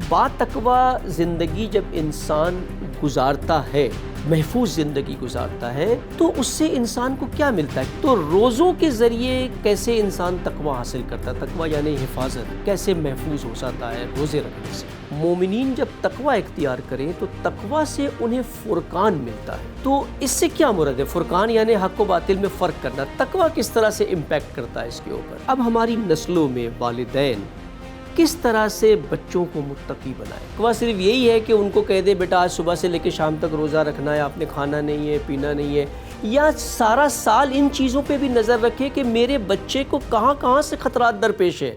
باتقویٰ زندگی جب انسان گزارتا ہے، محفوظ زندگی گزارتا ہے، تو اس سے انسان کو کیا ملتا ہے؟ تو روزوں کے ذریعے کیسے انسان تقویٰ حاصل کرتا ہے؟ تقویٰ یعنی حفاظت، کیسے محفوظ ہو سکتا ہے روزے رکھنے سے؟ مومنین جب تقویٰ اختیار کریں تو تقویٰ سے انہیں فرقان ملتا ہے۔ تو اس سے کیا مراد ہے؟ فرقان یعنی حق و باطل میں فرق کرنا۔ تقویٰ کس طرح سے امپیکٹ کرتا ہے اس کے اوپر؟ اب ہماری نسلوں میں والدین کس طرح سے بچوں کو متقی بنائے؟ تقویٰ صرف یہی ہے کہ ان کو کہہ دے بیٹا آج صبح سے لے کے شام تک روزہ رکھنا ہے، آپ نے کھانا نہیں ہے، پینا نہیں ہے، یا سارا سال ان چیزوں پہ بھی نظر رکھے کہ میرے بچے کو کہاں کہاں سے خطرات درپیش ہے؟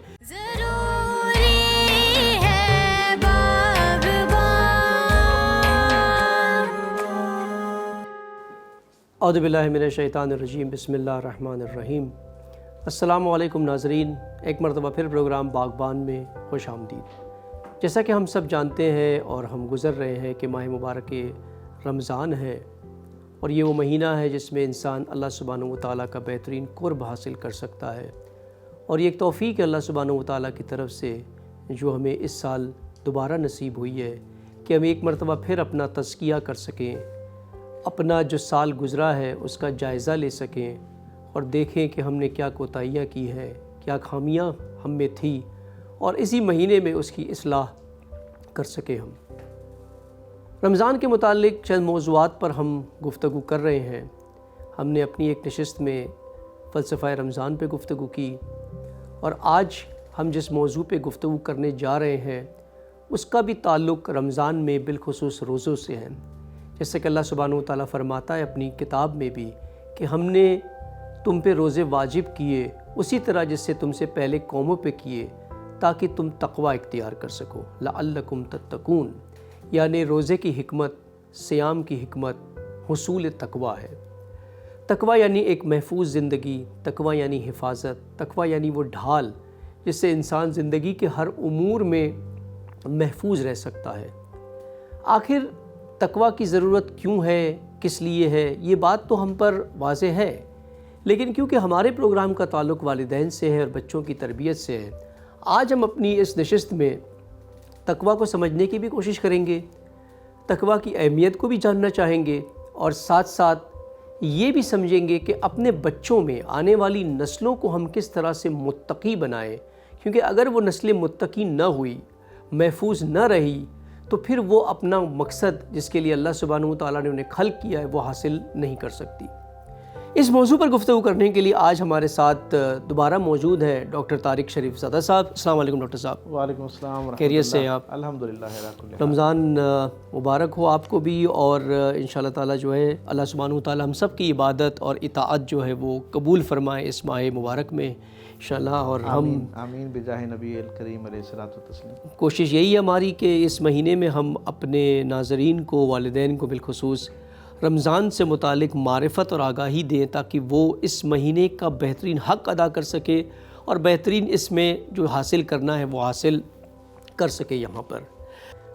اعوذ باللہ من الشیطان الرجیم، بسم اللہ الرحمن الرحیم۔ السلام علیکم ناظرین، ایک مرتبہ پھر پروگرام باغبان میں خوش آمدید۔ جیسا کہ ہم سب جانتے ہیں اور ہم گزر رہے ہیں کہ ماہ مبارک رمضان ہے، اور یہ وہ مہینہ ہے جس میں انسان اللہ سبحانہ و تعالیٰ کا بہترین قرب حاصل کر سکتا ہے، اور یہ ایک توفیق ہے اللہ سبحانہ و تعالیٰ کی طرف سے جو ہمیں اس سال دوبارہ نصیب ہوئی ہے کہ ہم ایک مرتبہ پھر اپنا تزکیہ کر سکیں، اپنا جو سال گزرا ہے اس کا جائزہ لے سکیں اور دیکھیں کہ ہم نے کیا کوتاہیاں کی ہیں، کیا خامیاں ہم میں تھی، اور اسی مہینے میں اس کی اصلاح کر سکیں۔ ہم رمضان کے متعلق چند موضوعات پر ہم گفتگو کر رہے ہیں۔ ہم نے اپنی ایک نشست میں فلسفہ رمضان پہ گفتگو کی، اور آج ہم جس موضوع پہ گفتگو کرنے جا رہے ہیں اس کا بھی تعلق رمضان میں بالخصوص روزوں سے ہے۔ جیسے کہ اللہ سبحانہ و تعالیٰ فرماتا ہے اپنی کتاب میں بھی کہ ہم نے تم پہ روزے واجب کیے اسی طرح جس سے تم سے پہلے قوموں پہ کیے، تاکہ تم تقوی اختیار کر سکو، لعلکم تتقون۔ یعنی روزے کی حکمت، صیام کی حکمت حصول تقوی ہے۔ تقوی یعنی ایک محفوظ زندگی، تقوی یعنی حفاظت، تقوی یعنی وہ ڈھال جس سے انسان زندگی کے ہر امور میں محفوظ رہ سکتا ہے۔ آخر تقوی کی ضرورت کیوں ہے، کس لیے ہے، یہ بات تو ہم پر واضح ہے، لیکن کیونکہ ہمارے پروگرام کا تعلق والدین سے ہے اور بچوں کی تربیت سے ہے، آج ہم اپنی اس نشست میں تقوی کو سمجھنے کی بھی کوشش کریں گے، تقوی کی اہمیت کو بھی جاننا چاہیں گے، اور ساتھ ساتھ یہ بھی سمجھیں گے کہ اپنے بچوں میں آنے والی نسلوں کو ہم کس طرح سے متقی بنائیں، کیونکہ اگر وہ نسل متقی نہ ہوئی، محفوظ نہ رہی، تو پھر وہ اپنا مقصد جس کے لیے اللہ سبحانہ و تعالیٰ نے انہیں خلق کیا ہے وہ حاصل نہیں کر سکتی۔ اس موضوع پر گفتگو کرنے کے لیے آج ہمارے ساتھ دوبارہ موجود ہیں ڈاکٹر طارق شریف زادہ صاحب۔ السلام علیکم ڈاکٹر صاحب۔ وعلیکم السلام ورحمۃ اللہ۔ خیریت سے ہیں آپ؟ الحمدللہ۔ رمضان مبارک ہو آپ کو بھی، اور انشاءاللہ تعالیٰ جو ہے اللہ سبحانہ و تعالیٰ ہم سب کی عبادت اور اطاعت جو ہے وہ قبول فرمائے اس ماہ مبارک میں انشاءاللہ، اور ہم آمین بجاہ نبی الکریم علیہ الصلوۃ والتسلیم۔ کوشش یہی ہے ہماری کہ اس مہینے میں ہم اپنے ناظرین کو، والدین کو بالخصوص رمضان سے متعلق معرفت اور آگاہی دیں، تاکہ وہ اس مہینے کا بہترین حق ادا کر سکے اور بہترین اس میں جو حاصل کرنا ہے وہ حاصل کر سکے۔ یہاں پر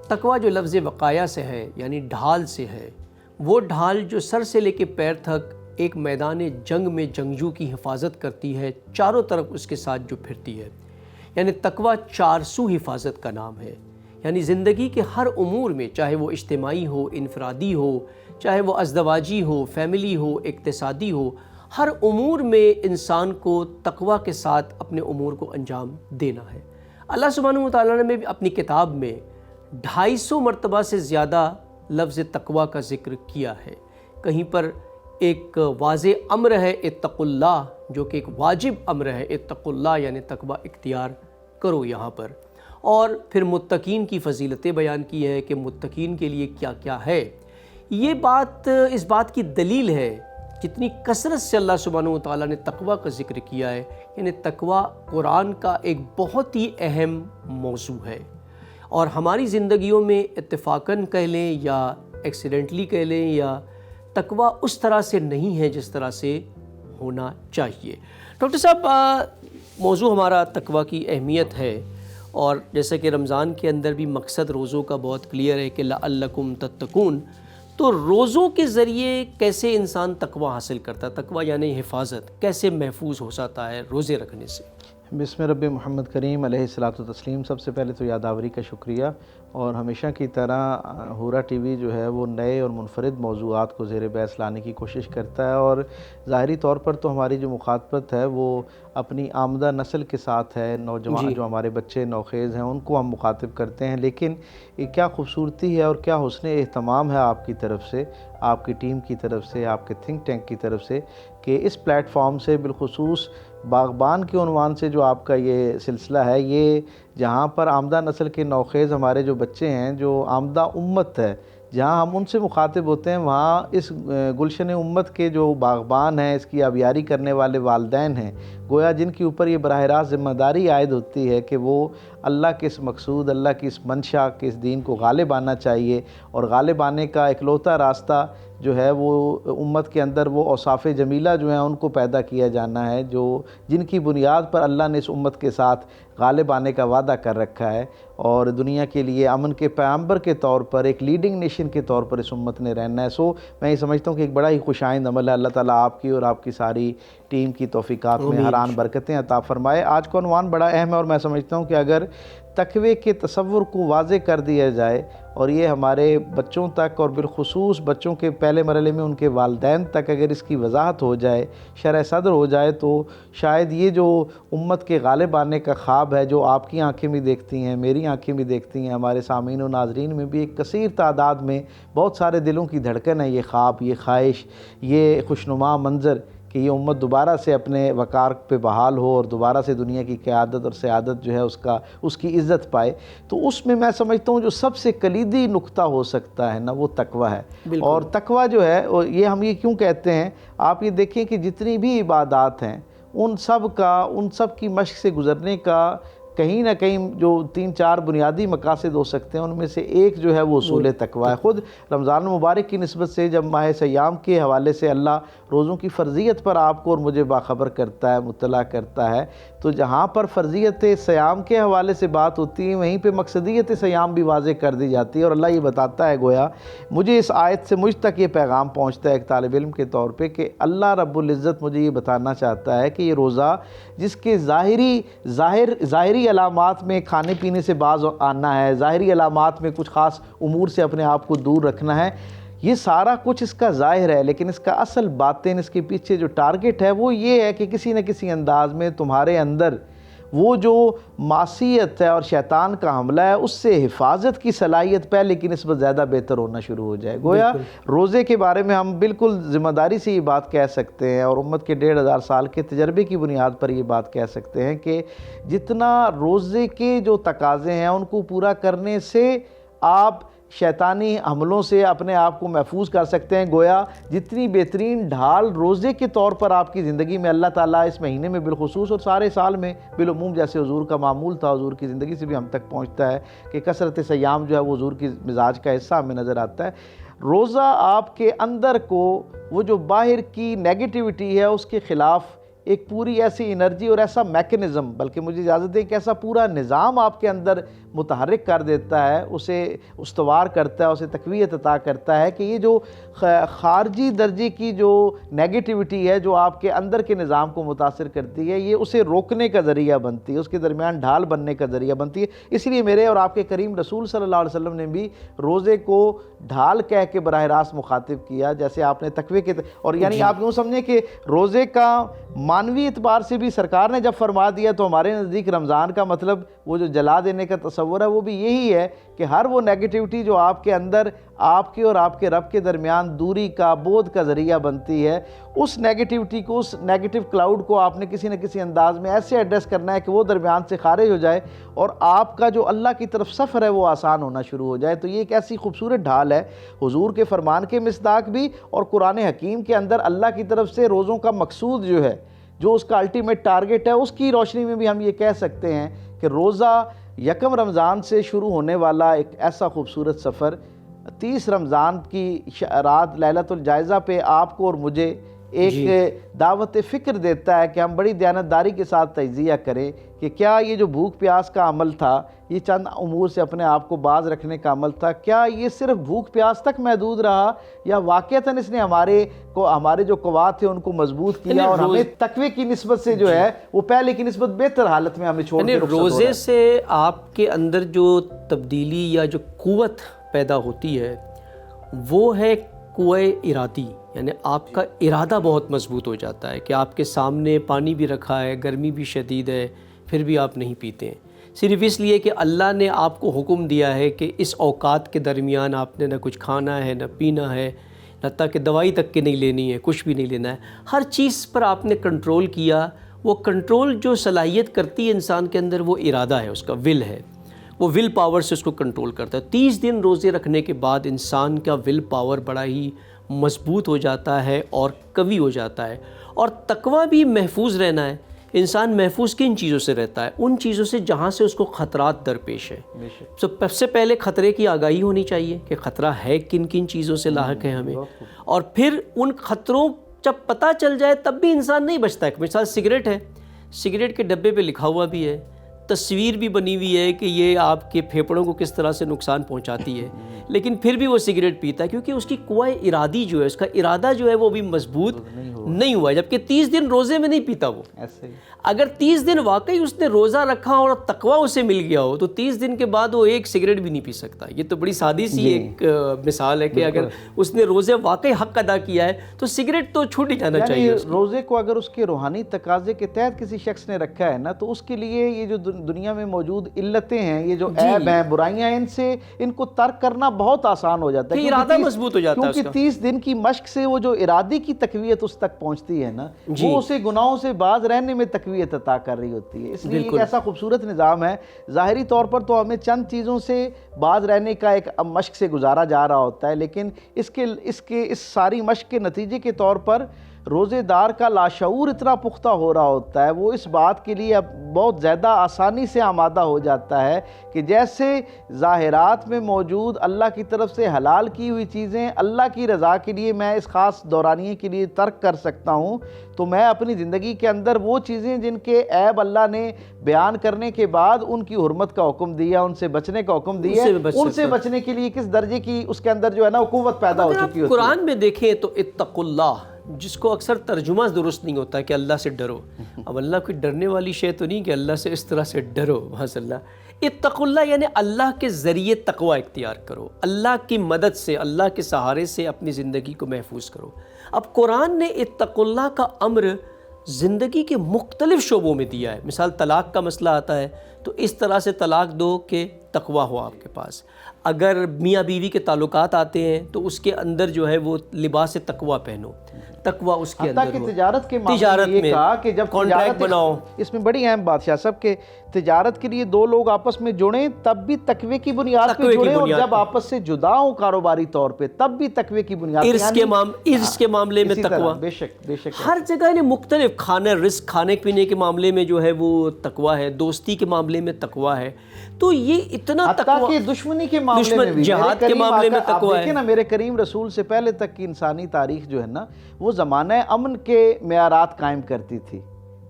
تقویٰ جو لفظ وقایہ سے ہے، یعنی ڈھال سے ہے، وہ ڈھال جو سر سے لے کے پیر تک ایک میدان جنگ میں جنگجو کی حفاظت کرتی ہے، چاروں طرف اس کے ساتھ جو پھرتی ہے، یعنی تقویٰ چارسو حفاظت کا نام ہے۔ یعنی زندگی کے ہر امور میں، چاہے وہ اجتماعی ہو، انفرادی ہو، چاہے وہ ازدواجی ہو، فیملی ہو، اقتصادی ہو، ہر امور میں انسان کو تقویٰ کے ساتھ اپنے امور کو انجام دینا ہے۔ اللہ سبحانہ و تعالیٰ نے بھی اپنی کتاب میں 250 مرتبہ سے زیادہ لفظ تقویٰ کا ذکر کیا ہے۔ کہیں پر ایک واضح امر ہے اتقوا اللہ، جو کہ ایک واجب امر ہے، اتقوا اللہ یعنی تقویٰ اختیار کرو یہاں پر، اور پھر متقین کی فضیلتیں بیان کی ہے کہ متقین کے لیے کیا کیا ہے۔ یہ بات اس بات کی دلیل ہے جتنی کثرت سے اللہ سبحانہ و تعالیٰ نے تقویٰ کا ذکر کیا ہے، یعنی تقویٰ قرآن کا ایک بہت ہی اہم موضوع ہے، اور ہماری زندگیوں میں اتفاقاً کہہ لیں یا ایکسیڈنٹلی کہہ لیں، یا تقویٰ اس طرح سے نہیں ہے جس طرح سے ہونا چاہیے۔ ڈاکٹر صاحب، موضوع ہمارا تقویٰ کی اہمیت ہے، اور جیسے کہ رمضان کے اندر بھی مقصد روزوں کا بہت کلیئر ہے کہ لعلکم تتقون، تو روزوں کے ذریعے کیسے انسان تقویٰ حاصل کرتا ہے؟ تقویٰ یعنی حفاظت، کیسے محفوظ ہو سکتا ہے روزے رکھنے سے؟ بسم رب محمد کریم علیہ الصلوۃ والتسلیم۔ سب سے پہلے تو یادآوری کا شکریہ، اور ہمیشہ کی طرح ہورا ٹی وی جو ہے وہ نئے اور منفرد موضوعات کو زیر بحث لانے کی کوشش کرتا ہے، اور ظاہری طور پر تو ہماری جو مخاطبت ہے وہ اپنی آمدہ نسل کے ساتھ ہے، نوجوان جو ہمارے بچے نوخیز ہیں ان کو ہم مخاطب کرتے ہیں، لیکن یہ کیا خوبصورتی ہے اور کیا حسن اہتمام ہے آپ کی طرف سے، آپ کی ٹیم کی طرف سے، آپ کے تھنک ٹینک کی طرف سے، کہ اس پلیٹ فارم سے بالخصوص باغبان کے عنوان سے جو آپ کا یہ سلسلہ ہے، یہ جہاں پر آمدہ نسل کے نوخیز ہمارے جو بچے ہیں، جو آمدہ امت ہے، جہاں ہم ان سے مخاطب ہوتے ہیں، وہاں اس گلشن امت کے جو باغبان ہیں، اس کی آبیاری کرنے والے والدین ہیں، گویا جن کے اوپر یہ براہ راست ذمہ داری عائد ہوتی ہے کہ وہ اللہ کے اس مقصود، اللہ کی اس منشا کے اس دین کو غالب آنا چاہیے، اور غالب آنے کا اکلوتا راستہ جو ہے وہ امت کے اندر وہ اوصاف جمیلہ جو ہیں ان کو پیدا کیا جانا ہے، جن کی بنیاد پر اللہ نے اس امت کے ساتھ غالب آنے کا وعدہ کر رکھا ہے، اور دنیا کے لیے امن کے پیغمبر کے طور پر، ایک لیڈنگ نیشن کے طور پر اس امت نے رہنا ہے۔ میں یہ سمجھتا ہوں کہ ایک بڑا ہی خوش آئند عمل ہے۔ اللہ تعالیٰ آپ کی اور آپ کی ساری ٹیم کی توفیقات میں ہر آن برکتیں عطا فرمائے۔ آج کا عنوان بڑا اہم ہے، اور میں سمجھتا ہوں کہ اگر تقوی کے تصور کو واضح کر دیا جائے اور یہ ہمارے بچوں تک، اور بالخصوص بچوں کے پہلے مرحلے میں ان کے والدین تک اگر اس کی وضاحت ہو جائے، شرح صدر ہو جائے، تو شاید یہ جو امت کے غالب آنے کا خواب ہے، جو آپ کی آنکھیں بھی دیکھتی ہیں، میری آنکھیں بھی دیکھتی ہیں، ہمارے سامعین و ناظرین میں بھی ایک کثیر تعداد میں بہت سارے دلوں کی دھڑکن ہے، یہ خواب، یہ خواہش، یہ خوشنما منظر کہ یہ امت دوبارہ سے اپنے وقار پہ بحال ہو اور دوبارہ سے دنیا کی قیادت اور سیادت جو ہے اس کی عزت پائے۔ تو اس میں سمجھتا ہوں جو سب سے کلیدی نقطہ ہو سکتا ہے نا، وہ تقوی ہے۔ اور تقوی جو ہے، یہ ہم یہ کیوں کہتے ہیں، آپ یہ دیکھیں کہ جتنی بھی عبادات ہیں ان سب کی مشق سے گزرنے کا کہیں نہ کہیں جو 3-4 بنیادی مقاصد ہو سکتے ہیں، ان میں سے ایک جو ہے وہ اصول تقوی ہے۔ خود رمضان المبارک کی نسبت سے جب ماہ سیام کے حوالے سے اللہ روزوں کی فرضیت پر آپ کو اور مجھے باخبر کرتا ہے، مطلع کرتا ہے، تو جہاں پر فرضیت سیام کے حوالے سے بات ہوتی ہے، وہیں پہ مقصدیت سیام بھی واضح کر دی جاتی ہے، اور اللہ یہ بتاتا ہے، گویا مجھے اس آیت سے مجھ تک یہ پیغام پہنچتا ہے ایک طالب علم کے طور پہ، کہ اللہ رب العزت مجھے یہ بتانا چاہتا ہے کہ یہ روزہ جس کے ظاہری علامات میں کھانے پینے سے باز آنا ہے، ظاہری علامات میں کچھ خاص امور سے اپنے آپ کو دور رکھنا ہے، یہ سارا کچھ اس کا ظاہر ہے، لیکن اس کا اصل باطن، اس کے پیچھے جو ٹارگٹ ہے وہ یہ ہے کہ کسی نہ کسی انداز میں تمہارے اندر وہ جو معصیت ہے اور شیطان کا حملہ ہے، اس سے حفاظت کی صلاحیت پہلے کی نسبت زیادہ بہتر ہونا شروع ہو جائے۔ گویا روزے کے بارے میں ہم بالکل ذمہ داری سے یہ بات کہہ سکتے ہیں، اور امت کے 1500 سال کے تجربے کی بنیاد پر یہ بات کہہ سکتے ہیں کہ جتنا روزے کے جو تقاضے ہیں ان کو پورا کرنے سے آپ شیطانی حملوں سے اپنے آپ کو محفوظ کر سکتے ہیں، گویا جتنی بہترین ڈھال روزے کے طور پر آپ کی زندگی میں اللہ تعالیٰ اس مہینے میں بالخصوص اور سارے سال میں بالعموم، جیسے حضور کا معمول تھا، حضور کی زندگی سے بھی ہم تک پہنچتا ہے کہ کثرت سیام جو ہے وہ حضور کی مزاج کا حصہ ہمیں نظر آتا ہے۔ روزہ آپ کے اندر کو وہ جو باہر کی نیگیٹیوٹی ہے اس کے خلاف ایک پوری ایسی انرجی اور ایسا میکنزم، بلکہ مجھے اجازت دیں کہ ایسا پورا نظام آپ کے اندر متحرک کر دیتا ہے، اسے استوار کرتا ہے، اسے تقویت عطا کرتا ہے کہ یہ جو خارجی درجے کی جو نیگیٹیوٹی ہے جو آپ کے اندر کے نظام کو متاثر کرتی ہے، یہ اسے روکنے کا ذریعہ بنتی ہے، اس کے درمیان ڈھال بننے کا ذریعہ بنتی ہے۔ اس لیے میرے اور آپ کے کریم رسول صلی اللہ علیہ وسلم نے بھی روزے کو ڈھال کہہ کے براہ راست مخاطب کیا، جیسے آپ نے تقوی کے، اور یعنی آپ یوں سمجھیں کہ روزے کا معنوی اعتبار سے بھی سرکار نے جب فرما دیا تو ہمارے نزدیک رمضان کا مطلب وہ جو جلا دینے کا تصور ہے وہ بھی یہی ہے کہ ہر وہ نیگیٹیوٹی جو آپ کے اندر آپ کے اور آپ کے رب کے درمیان دوری کا، بود کا ذریعہ بنتی ہے، اس نیگیٹیوٹی کو، اس نیگیٹو کلاؤڈ کو آپ نے کسی نہ کسی انداز میں ایسے ایڈریس کرنا ہے کہ وہ درمیان سے خارج ہو جائے اور آپ کا جو اللہ کی طرف سفر ہے وہ آسان ہونا شروع ہو جائے۔ تو یہ ایک ایسی خوبصورت ڈھال ہے حضور کے فرمان کے مصداق بھی، اور قرآن حکیم کے اندر اللہ کی طرف سے روزوں کا مقصود جو ہے، جو اس کا الٹیمیٹ ٹارگٹ ہے، اس کی روشنی میں بھی ہم یہ کہہ سکتے ہیں کہ روزہ یکم رمضان سے شروع ہونے والا ایک ایسا خوبصورت سفر 30 رمضان کی رات لیلۃ الجائزہ پہ آپ کو اور مجھے ایک دعوت فکر دیتا ہے کہ ہم بڑی دیانتداری کے ساتھ تجزیہ کریں کہ کیا یہ جو بھوک پیاس کا عمل تھا، یہ چند امور سے اپنے آپ کو باز رکھنے کا عمل تھا، کیا یہ صرف بھوک پیاس تک محدود رہا یا واقعتاً اس نے ہمارے جو قوات تھے ان کو مضبوط کیا اور ہمیں تقوی کی نسبت سے جو ہے وہ پہلے کی نسبت بہتر حالت میں ہمیں چھوڑ کے رخصت ہو رہا ہے؟ روزے سے آپ کے اندر جو تبدیلی یا جو قوت پیدا ہوتی ہے وہ ہے قوہ ارادی، یعنی آپ کا ارادہ بہت مضبوط ہو جاتا ہے کہ آپ کے سامنے پانی بھی رکھا ہے، گرمی بھی شدید ہے، پھر بھی آپ نہیں پیتے ہیں، صرف اس لیے کہ اللہ نے آپ کو حکم دیا ہے کہ اس اوقات کے درمیان آپ نے نہ کچھ کھانا ہے نہ پینا ہے، حتیٰ کہ دوائی تک کے نہیں لینی ہے، کچھ بھی نہیں لینا ہے، ہر چیز پر آپ نے کنٹرول کیا۔ وہ کنٹرول جو صلاحیت کرتی ہے انسان کے اندر وہ ارادہ ہے، اس کا ول ہے، وہ ول پاور سے اس کو کنٹرول کرتا ہے۔ 30 دن روزے رکھنے کے بعد انسان کا ول پاور بڑا ہی مضبوط ہو جاتا ہے اور قوی ہو جاتا ہے، اور تقویٰ بھی محفوظ رہنا ہے۔ انسان محفوظ کن چیزوں سے رہتا ہے؟ ان چیزوں سے جہاں سے اس کو خطرات درپیش ہے۔ سب سے پہلے خطرے کی آگاہی ہونی چاہیے کہ خطرہ ہے کن کن چیزوں سے لاحق ہے ہمیں، اور پھر ان خطروں جب پتہ چل جائے تب بھی انسان نہیں بچتا ہے۔ مثال سگریٹ ہے، سگریٹ کے ڈبے پہ لکھا ہوا بھی ہے، تصویر بھی بنی ہوئی ہے کہ یہ آپ کے پھیپھڑوں کو کس طرح سے نقصان پہنچاتی ہے، لیکن پھر بھی وہ سگریٹ پیتا ہے کیونکہ اس کی قوہ ارادی جو ہے، اس کا ارادہ جو ہے وہ بھی مضبوط نہیں ہوا ہے، جبکہ 30 دن روزے میں نہیں پیتا وہ۔ اگر 30 دن واقعی اس نے روزہ رکھا اور تقویٰ اسے مل گیا ہو تو 30 دن کے بعد وہ ایک سگریٹ بھی نہیں پی سکتا۔ یہ تو بڑی سادی سی ایک مثال ہے کہ اگر اس نے روزے واقعی حق ادا کیا ہے تو سگریٹ تو چھوٹ ہی جانا چاہیے۔ روزے کو اگر اس کے روحانی تقاضے کے تحت کسی شخص نے رکھا ہے نا تو اس کے لیے یہ جو دنیا میں موجود علتیں ہیں، یہ جو عیب ہیں، برائیاں ہیں، ان کو ترک کرنا بہت آسان ہو جاتا ہے، ارادہ مضبوط ہو جاتا ہے، کیونکہ 30 دن کی مشق سے وہ جو ارادی کی تقویت اس تک پہنچتی ہے نا، وہ اسے گناہوں سے باز رہنے میں تقویت عطا کر رہی ہوتی ہے۔ اس لیے ایک ایسا خوبصورت نظام ہے، ظاہری طور پر تو ہمیں چند چیزوں سے باز رہنے کا ایک مشق سے گزارا جا رہا ہوتا ہے، لیکن اس ساری مشق کے نتیجے کے طور پر روزے دار کا لاشعور اتنا پختہ ہو رہا ہوتا ہے، وہ اس بات کے لیے اب بہت زیادہ آسانی سے آمادہ ہو جاتا ہے کہ جیسے ظاہرات میں موجود اللہ کی طرف سے حلال کی ہوئی چیزیں اللہ کی رضا کے لیے میں اس خاص دورانیے کے لیے ترک کر سکتا ہوں، تو میں اپنی زندگی کے اندر وہ چیزیں جن کے عیب اللہ نے بیان کرنے کے بعد ان کی حرمت کا حکم دیا، ان سے بچنے کا حکم دیا، ان سے بچنے کے لیے کس درجے کی اس کے اندر جو ہے نا قوت پیدا ہو چکی ہوتی ہے۔ قرآن میں دیکھیں تو اتقوا اللہ، جس کو اکثر ترجمہ درست نہیں ہوتا کہ اللہ سے ڈرو، اب اللہ کوئی ڈرنے والی شے تو نہیں کہ اللہ سے اس طرح سے ڈرو، ماشاء اللہ۔ اتقوا اللہ یعنی اللہ کے ذریعے تقوی اختیار کرو، اللہ کی مدد سے، اللہ کے سہارے سے اپنی زندگی کو محفوظ کرو۔ اب قرآن نے اتقوا اللہ کا امر زندگی کے مختلف شعبوں میں دیا ہے۔ مثال طلاق کا مسئلہ آتا ہے تو اس طرح سے طلاق دو کہ تقوی ہو آپ کے پاس۔ اگر میاں بیوی کے تعلقات آتے ہیں تو اس کے اندر جو ہے وہ لباس تقوی پہنو، تقوی اس کے اندر ہو۔ تجارت کے معاملے میں یہ کہا کہ جب کانٹریکٹ بناؤ، اس میں بڑی اہم بات شاہ صاحب کہ تجارت کے لیے دو لوگ آپس میں جڑیں تب بھی تقوی کی بنیاد پہ جڑیں، اور جب آپس سے جدا ہوں کاروباری طور پہ تب بھی تقوی کی بنیاد پہ، ارث کے معاملے میں تقوی، بے شک ہر جگہ نے مختلف کھانا رزق کھانے پینے کے معاملے میں جو ہے وہ تقوی ہے، دوستی کے معاملے میں تقوی ہے، تو یہ اتنا تقوی، دشمنی کے معاملے میں بھی، جہاد کے معاملے میں تقوی ہے۔ دیکھیں نا میرے کریم رسول سے پہلے تک کی انسانی تاریخ جو ہے نا وہ زمانہ امن کے معیارات قائم کرتی تھی،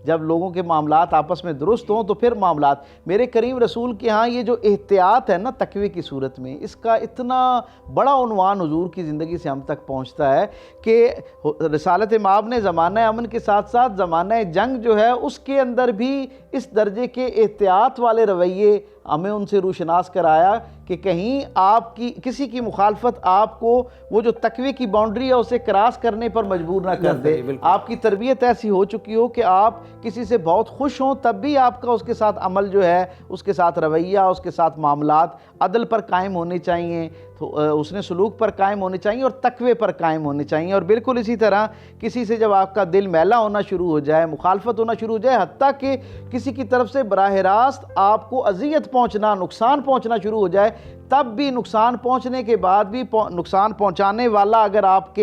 جب لوگوں کے معاملات آپس میں درست ہوں تو پھر معاملات۔ میرے کریم رسول کے ہاں یہ جو احتیاط ہے نا تقوی کی صورت میں، اس کا اتنا بڑا عنوان حضور کی زندگی سے ہم تک پہنچتا ہے کہ رسالت مآب نے زمانہ امن کے ساتھ ساتھ زمانہ جنگ جو ہے اس کے اندر بھی اس درجے کے احتیاط والے رویے ہمیں ان سے روشناس کرایا کہ کہیں آپ کی کسی کی مخالفت آپ کو وہ جو تقوی کی باؤنڈری ہے اسے کراس کرنے پر مجبور نہ کر دے۔ آپ کی تربیت ایسی ہو چکی ہو کہ آپ کسی سے بہت خوش ہوں تب بھی آپ کا اس کے ساتھ عمل جو ہے، اس کے ساتھ رویہ، اس کے ساتھ معاملات عدل پر قائم ہونے چاہیے، اس نے سلوک پر قائم ہونے چاہیے اور تقوی پر قائم ہونے چاہیے۔ اور بالکل اسی طرح کسی سے جب آپ کا دل میلا ہونا شروع ہو جائے، مخالفت ہونا شروع ہو جائے، حتیٰ کہ کسی کی طرف سے براہ راست آپ کو اذیت پہنچنا، نقصان پہنچنا شروع ہو جائے، تب بھی نقصان پہنچنے کے بعد بھی نقصان پہنچانے والا اگر آپ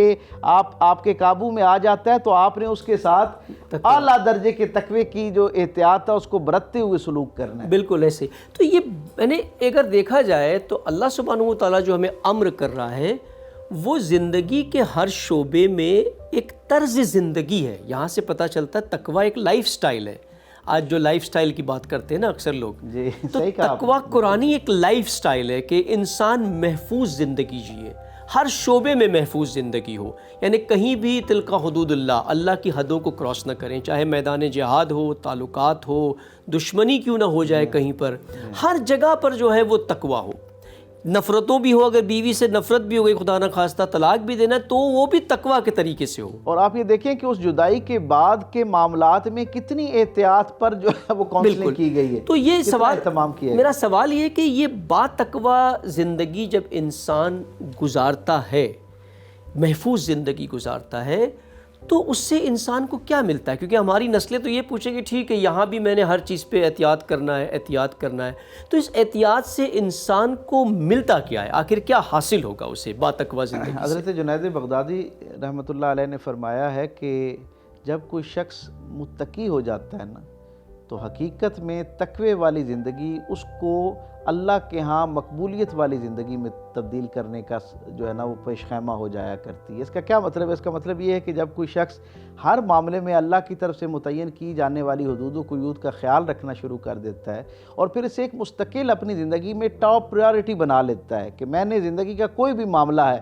کے قابو میں آ جاتا ہے تو آپ نے اس کے ساتھ اعلیٰ درجے کے تقوی کی جو احتیاط ہے اس کو برتتے ہوئے سلوک کرنا ہے۔ بالکل ایسے تو یہ میں نے اگر دیکھا جائے تو اللہ سبحانہ و تعالیٰ جو ہمیں امر کر رہا ہے وہ زندگی کے ہر شعبے میں ایک طرز زندگی ہے۔ یہاں سے پتہ چلتا ہے تقوی ایک لائف سٹائل ہے۔ آج جو لائف سٹائل کی بات کرتے ہیں نا اکثر لوگ، جی تو صحیح کہا تقویٰ قرآنی ایک لائف سٹائل ہے کہ انسان محفوظ زندگی جیے، ہر شعبے میں محفوظ زندگی ہو، یعنی کہیں بھی تلقا حدود اللہ کی حدوں کو کراس نہ کریں، چاہے میدان جہاد ہو، تعلقات ہو، دشمنی کیوں نہ ہو جائے کہیں پر، ہر جگہ پر جو ہے وہ تقویٰ ہو۔ نفرتوں بھی ہو، اگر بیوی سے نفرت بھی ہو گئی، خدا نہ خواستہ طلاق بھی دینا، تو وہ بھی تقویٰ کے طریقے سے ہو۔ اور آپ یہ دیکھیں کہ اس جدائی کے بعد کے معاملات میں کتنی احتیاط پر جو ہے وہ کاؤنسلنگ کی گئی ہے، تو یہ سوال اہتمام کیا ہے۔ میرا سوال یہ ہے کہ یہ با تقویٰ زندگی جب انسان گزارتا ہے، محفوظ زندگی گزارتا ہے، تو اس سے انسان کو کیا ملتا ہے؟ کیونکہ ہماری نسلیں تو یہ پوچھیں کہ ٹھیک ہے یہاں بھی میں نے ہر چیز پہ احتیاط کرنا ہے، احتیاط کرنا ہے، تو اس احتیاط سے انسان کو ملتا کیا ہے؟ آخر کیا حاصل ہوگا اسے با تقویٰ زندگی سے؟ حضرت جنید بغدادی رحمۃ اللہ علیہ نے فرمایا ہے کہ جب کوئی شخص متقی ہو جاتا ہے نا، تو حقیقت میں تقوی والی زندگی اس کو اللہ کے ہاں مقبولیت والی زندگی میں تبدیل کرنے کا جو ہے نا وہ پیش خیمہ ہو جایا کرتی ہے۔ اس کا کیا مطلب ہے؟ اس کا مطلب یہ ہے کہ جب کوئی شخص ہر معاملے میں اللہ کی طرف سے متعین کی جانے والی حدود و قیود کا خیال رکھنا شروع کر دیتا ہے اور پھر اسے ایک مستقل اپنی زندگی میں ٹاپ پریارٹی بنا لیتا ہے کہ میں نے زندگی کا کوئی بھی معاملہ ہے،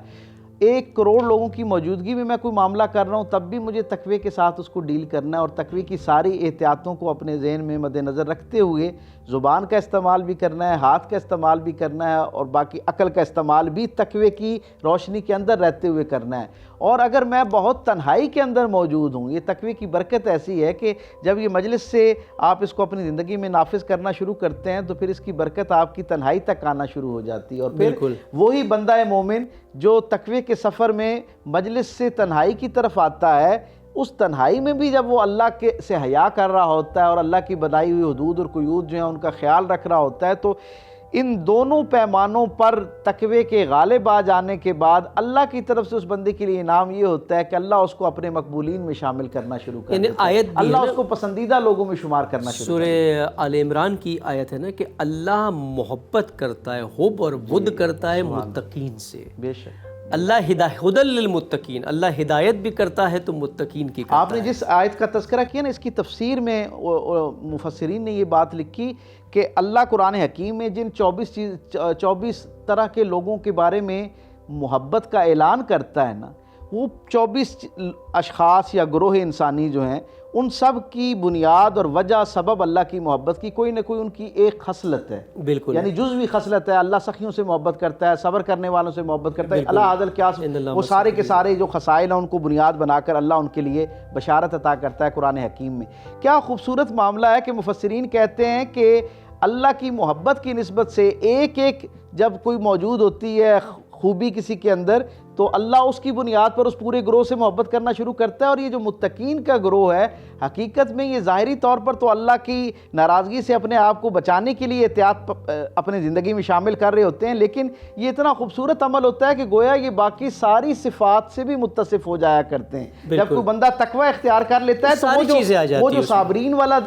1 کروڑ لوگوں کی موجودگی میں کوئی معاملہ کر رہا ہوں، تب بھی مجھے تقوی کے ساتھ اس کو ڈیل کرنا ہے، اور تقوی کی ساری احتیاطوں کو اپنے ذہن میں مد نظر رکھتے ہوئے زبان کا استعمال بھی کرنا ہے، ہاتھ کا استعمال بھی کرنا ہے، اور باقی عقل کا استعمال بھی تقوی کی روشنی کے اندر رہتے ہوئے کرنا ہے۔ اور اگر میں بہت تنہائی کے اندر موجود ہوں، یہ تقوی کی برکت ایسی ہے کہ جب یہ مجلس سے آپ اس کو اپنی زندگی میں نافذ کرنا شروع کرتے ہیں تو پھر اس کی برکت آپ کی تنہائی تک آنا شروع ہو جاتی ہے، اور پھر وہی بندہ مومن جو تقوی کے سفر میں مجلس سے تنہائی کی طرف آتا ہے، اس تنہائی میں بھی جب وہ اللہ سے حیا کر رہا ہوتا ہے اور اللہ کی بنائی ہوئی حدود اور قیود جو ہیں ان کا خیال رکھ رہا ہوتا ہے، تو ان دونوں پیمانوں پر تقوی کے غالب آ جانے کے بعد اللہ کی طرف سے اس بندے کے لیے انعام یہ ہوتا ہے کہ اللہ اس کو اپنے مقبولین میں شامل کرنا شروع کر دیتا ہے، اللہ اس کو پسندیدہ لوگوں میں شمار کرنا شروع کرتا ہے۔ سورہ آل عمران کی آیت ہے نا کہ اللہ محبت کرتا ہے، حب اور ود کرتا ہے متقین سے۔ بے شک اللہ ہدی للمتقین، اللہ ہدایت بھی کرتا ہے تو متقین کی کرتا ہے۔ آپ نے جس آیت کا تذکرہ کیا نا، اس کی تفسیر میں مفسرین نے یہ بات لکھی کہ اللہ قرآن حکیم میں جن 24 طرح کے لوگوں کے بارے میں محبت کا اعلان کرتا ہے نا، وہ 24 اشخاص یا گروہ انسانی جو ہیں، ان سب کی بنیاد اور وجہ سبب اللہ کی محبت کی کوئی نہ کوئی ان کی ایک خصلت ہے، بالکل، یعنی جزوی خصلت ہے۔ اللہ سخیوں سے محبت کرتا ہے، صبر کرنے والوں سے محبت کرتا ہے، اللہ عادل قیاس، وہ سارے کے سارے جو خصائل ہیں ان کو بنیاد بنا کر اللہ ان کے لیے بشارت عطا کرتا ہے قرآن حکیم میں۔ کیا خوبصورت معاملہ ہے کہ مفسرین کہتے ہیں کہ اللہ کی محبت کی نسبت سے ایک جب کوئی موجود ہوتی ہے خوبی کسی کے اندر، تو اللہ اس کی بنیاد پر اس پورے گروہ سے محبت کرنا شروع کرتا ہے۔ اور یہ جو متقین کا گروہ ہے، حقیقت میں یہ ظاہری طور پر تو اللہ کی ناراضگی سے اپنے آپ کو بچانے کے لیے احتیاط اپنے زندگی میں شامل کر رہے ہوتے ہیں، لیکن یہ اتنا خوبصورت عمل ہوتا ہے کہ گویا یہ باقی ساری صفات سے بھی متصف ہو جایا کرتے ہیں۔ جب کوئی بندہ تقوی اختیار کر لیتا ہے تو وہ جو صابرین والا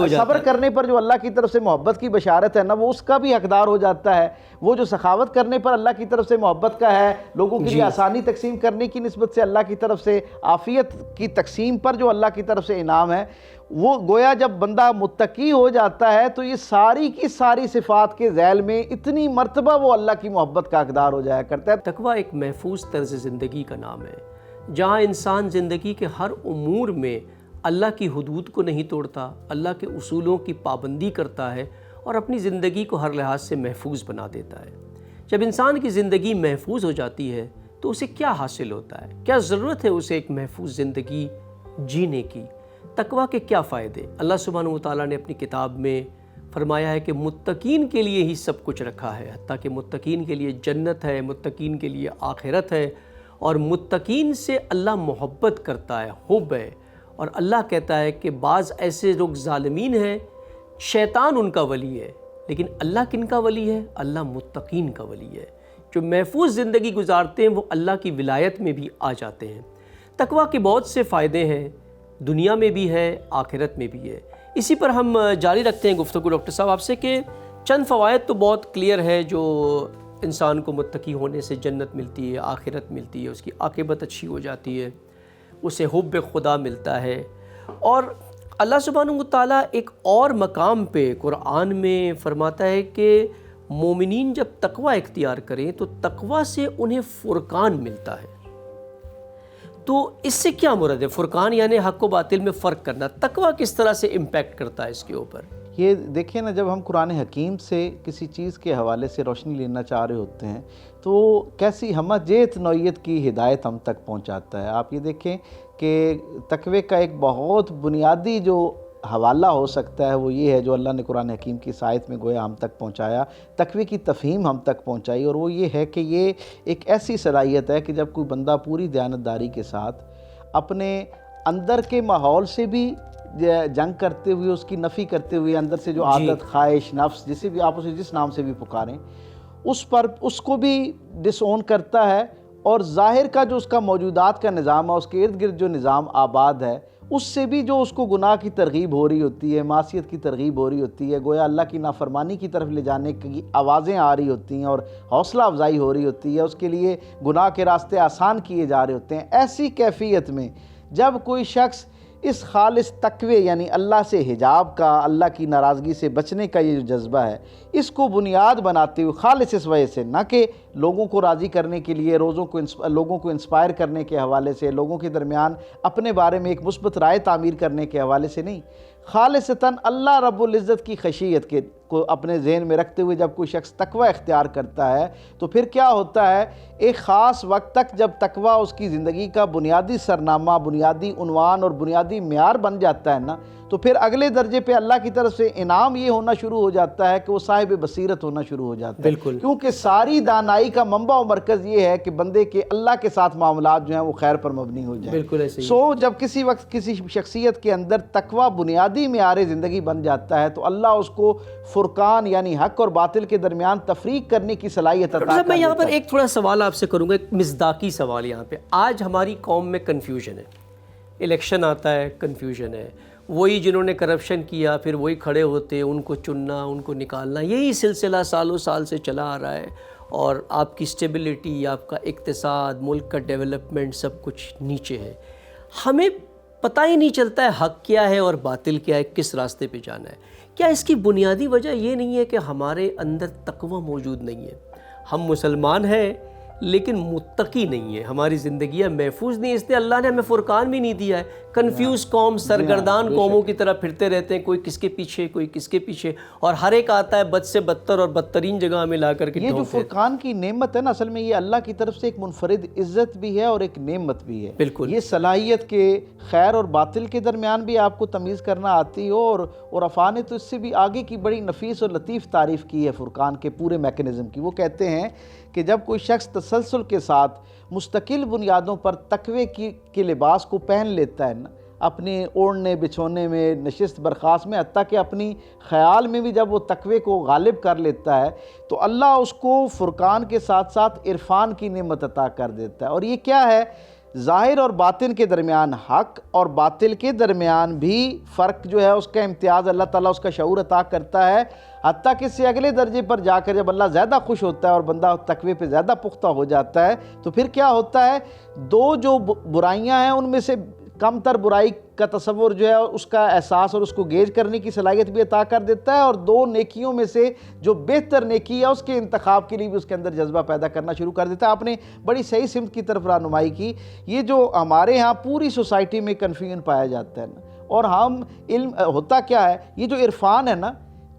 صبر کرنے پر جو اللہ کی طرف سے محبت کی بشارت ہے نا، وہ اس کا بھی حقدار ہو جاتا ہے۔ وہ جو سخاوت کرنے پر اللہ کی طرف سے محبت کا ہے، لوگوں کے لیے آسانی تقسیم کرنے کی نسبت سے اللہ کی طرف سے عافیت کی تقسیم پر جو اللہ کی طرف سے انعام ہے، وہ گویا جب بندہ متقی ہو جاتا ہے تو یہ ساری کی ساری صفات کے ذیل میں اتنی مرتبہ وہ اللہ کی محبت کا حقدار ہو جایا کرتا ہے۔ تقویٰ ایک محفوظ طرز زندگی کا نام ہے، جہاں انسان زندگی کے ہر امور میں اللہ کی حدود کو نہیں توڑتا، اللہ کے اصولوں کی پابندی کرتا ہے اور اپنی زندگی کو ہر لحاظ سے محفوظ بنا دیتا ہے۔ جب انسان کی زندگی محفوظ ہو جاتی ہے تو اسے کیا حاصل ہوتا ہے؟ کیا ضرورت ہے اسے ایک محفوظ زندگی جینے کی؟ تقویٰ کے کیا فائدے؟ اللہ سبحانہ و تعالیٰ نے اپنی کتاب میں فرمایا ہے کہ متقین کے لیے ہی سب کچھ رکھا ہے، حتیٰ کہ متقین کے لیے جنت ہے، متقین کے لیے آخرت ہے، اور متقین سے اللہ محبت کرتا ہے، حب ہے۔ اور اللہ کہتا ہے کہ بعض ایسے لوگ ظالمین ہیں، شیطان ان کا ولی ہے، لیکن اللہ کن کا ولی ہے؟ اللہ متقین کا ولی ہے۔ جو محفوظ زندگی گزارتے ہیں وہ اللہ کی ولایت میں بھی آ جاتے ہیں۔ تقویٰ کے بہت سے فائدے ہیں، دنیا میں بھی ہے، آخرت میں بھی ہے۔ اسی پر ہم جاری رکھتے ہیں گفتگو ڈاکٹر صاحب آپ سے کہ چند فوائد تو بہت کلیئر ہے جو انسان کو متقی ہونے سے جنت ملتی ہے، آخرت ملتی ہے، اس کی عاقبت اچھی ہو جاتی ہے، اسے حب خدا ملتا ہے۔ اور اللہ سبحانہ و تعالیٰ ایک اور مقام پہ قرآن میں فرماتا ہے کہ مومنین جب تقوی اختیار کریں تو تقوی سے انہیں فرقان ملتا ہے۔ تو اس سے کیا مراد ہے؟ فرقان یعنی حق و باطل میں فرق کرنا، تقوی کس طرح سے امپیکٹ کرتا ہے اس کے اوپر؟ یہ دیکھیں نا، جب ہم قرآن حکیم سے کسی چیز کے حوالے سے روشنی لینا چاہ رہے ہوتے ہیں تو کیسی ہمہ جیت نوعیت کی ہدایت ہم تک پہنچاتا ہے۔ آپ یہ دیکھیں کہ تقوی کا ایک بہت بنیادی جو حوالہ ہو سکتا ہے وہ یہ ہے جو اللہ نے قرآن حکیم کی آیت میں گویا ہم تک پہنچایا، تقوی کی تفہیم ہم تک پہنچائی، اور وہ یہ ہے کہ یہ ایک ایسی صلاحیت ہے کہ جب کوئی بندہ پوری دیانتداری کے ساتھ اپنے اندر کے ماحول سے بھی جنگ کرتے ہوئے، اس کی نفی کرتے ہوئے، اندر سے جو عادت، خواہش، نفس، جسے بھی آپ اسے جس نام سے بھی پکاریں، اس کو بھی ڈس اون کرتا ہے، اور ظاہر کا جو اس کا موجودات کا نظام ہے، اس کے ارد گرد جو نظام آباد ہے، اس سے بھی جو اس کو گناہ کی ترغیب ہو رہی ہوتی ہے، معصیت کی ترغیب ہو رہی ہوتی ہے، گویا اللہ کی نافرمانی کی طرف لے جانے کی آوازیں آ رہی ہوتی ہیں اور حوصلہ افزائی ہو رہی ہوتی ہے، اس کے لیے گناہ کے راستے آسان کیے جا رہے ہوتے ہیں۔ ایسی کیفیت میں جب کوئی شخص اس خالص تقوی یعنی اللہ سے حجاب کا، اللہ کی ناراضگی سے بچنے کا یہ جو جذبہ ہے، اس کو بنیاد بناتے ہوئے خالص اس وجہ سے، نہ کہ لوگوں کو راضی کرنے کے لیے، لوگوں کو انسپائر کرنے کے حوالے سے، لوگوں کے درمیان اپنے بارے میں ایک مثبت رائے تعمیر کرنے کے حوالے سے نہیں، خالصتاً اللہ رب العزت کی خشیت کو اپنے ذہن میں رکھتے ہوئے جب کوئی شخص تقوی اختیار کرتا ہے تو پھر کیا ہوتا ہے، ایک خاص وقت تک جب تقوی اس کی زندگی کا بنیادی سرنامہ، بنیادی عنوان اور بنیادی معیار بن جاتا ہے نا، تو پھر اگلے درجے پہ اللہ کی طرف سے انعام یہ ہونا شروع ہو جاتا ہے کہ وہ صاحب بصیرت ہونا شروع ہو جاتا ہے۔ بالکل، کیونکہ ساری دانائی کا منبع و مرکز یہ ہے کہ بندے کے اللہ کے ساتھ معاملات جو ہیں وہ خیر پر مبنی ہو جائیں۔ بالکل ایسے ہی۔ جب کسی وقت کسی شخصیت کے اندر تقوی بنیادی معیار زندگی بن جاتا ہے تو اللہ اس کو فرقان یعنی حق اور باطل کے درمیان تفریق کرنے کی صلاحیت عطا کرتا ہے۔ میں یہاں پر ایک تھوڑا سوال آپ سے کروں گا، ایک مصداقی سوال یہاں پہ۔ آج ہماری قوم میں کنفیوژن ہے، الیکشن آتا ہے، کنفیوژن ہے، وہی جنہوں نے کرپشن کیا پھر وہی کھڑے ہوتے، ان کو چننا، ان کو نکالنا، یہی سلسلہ سالوں سال سے چلا آ رہا ہے، اور آپ کی اسٹیبلٹی، آپ کا اقتصاد، ملک کا ڈیولپمنٹ سب کچھ نیچے ہے۔ ہمیں پتہ ہی نہیں چلتا ہے حق کیا ہے اور باطل کیا ہے، کس راستے پہ جانا ہے۔ کیا اس کی بنیادی وجہ یہ نہیں ہے کہ ہمارے اندر تقوی موجود نہیں ہے؟ ہم مسلمان ہیں لیکن متقی نہیں ہے، ہماری زندگیاں محفوظ نہیں، اس لیے اللہ نے ہمیں فرقان بھی نہیں دیا ہے۔ کنفیوز قوم، سرگردان قوموں کی طرح پھرتے رہتے ہیں، کوئی کس کے پیچھے، کوئی کس کے پیچھے، اور ہر ایک آتا ہے بد سے بدتر اور بدترین جگہ ہمیں لا کر کے یہ جو فرقان کی نعمت ہے نا، اصل میں یہ اللہ کی طرف سے ایک منفرد عزت بھی ہے اور ایک نعمت بھی ہے۔ بالکل، یہ صلاحیت کے خیر اور باطل کے درمیان بھی آپ کو تمیز کرنا آتی ہو، اور عفا نے تو اس سے بھی آگے کی بڑی نفیس اور لطیف تعریف کی ہے فرقان کے پورے میکنزم کی۔ وہ کہتے ہیں کہ جب کوئی شخص تسلسل کے ساتھ مستقل بنیادوں پر تقوی کے لباس کو پہن لیتا ہے نا، اپنے اوڑھنے بچھونے میں، نشست برخاست میں، حتیٰ کہ اپنی خیال میں بھی جب وہ تقوی کو غالب کر لیتا ہے تو اللہ اس کو فرقان کے ساتھ ساتھ عرفان کی نعمت عطا کر دیتا ہے۔ اور یہ کیا ہے؟ ظاہر اور باطن کے درمیان، حق اور باطل کے درمیان بھی فرق جو ہے، اس کا امتیاز اللہ تعالیٰ اس کا شعور عطا کرتا ہے، حتیٰ کہ اس سے اگلے درجے پر جا کر جب اللہ زیادہ خوش ہوتا ہے اور بندہ تقوی پہ زیادہ پختہ ہو جاتا ہے تو پھر کیا ہوتا ہے، دو جو برائیاں ہیں ان میں سے کم تر برائی کا تصور جو ہے، اس کا احساس اور اس کو گیج کرنے کی صلاحیت بھی عطا کر دیتا ہے، اور دو نیکیوں میں سے جو بہتر نیکی ہے اس کے انتخاب کے لیے بھی اس کے اندر جذبہ پیدا کرنا شروع کر دیتا ہے۔ آپ نے بڑی صحیح سمت کی طرف رہنمائی کی۔ یہ جو ہمارے ہاں پوری سوسائٹی میں کنفیوژن پایا جاتا ہے نا، اور ہم علم ہوتا کیا ہے، یہ جو عرفان ہے نا،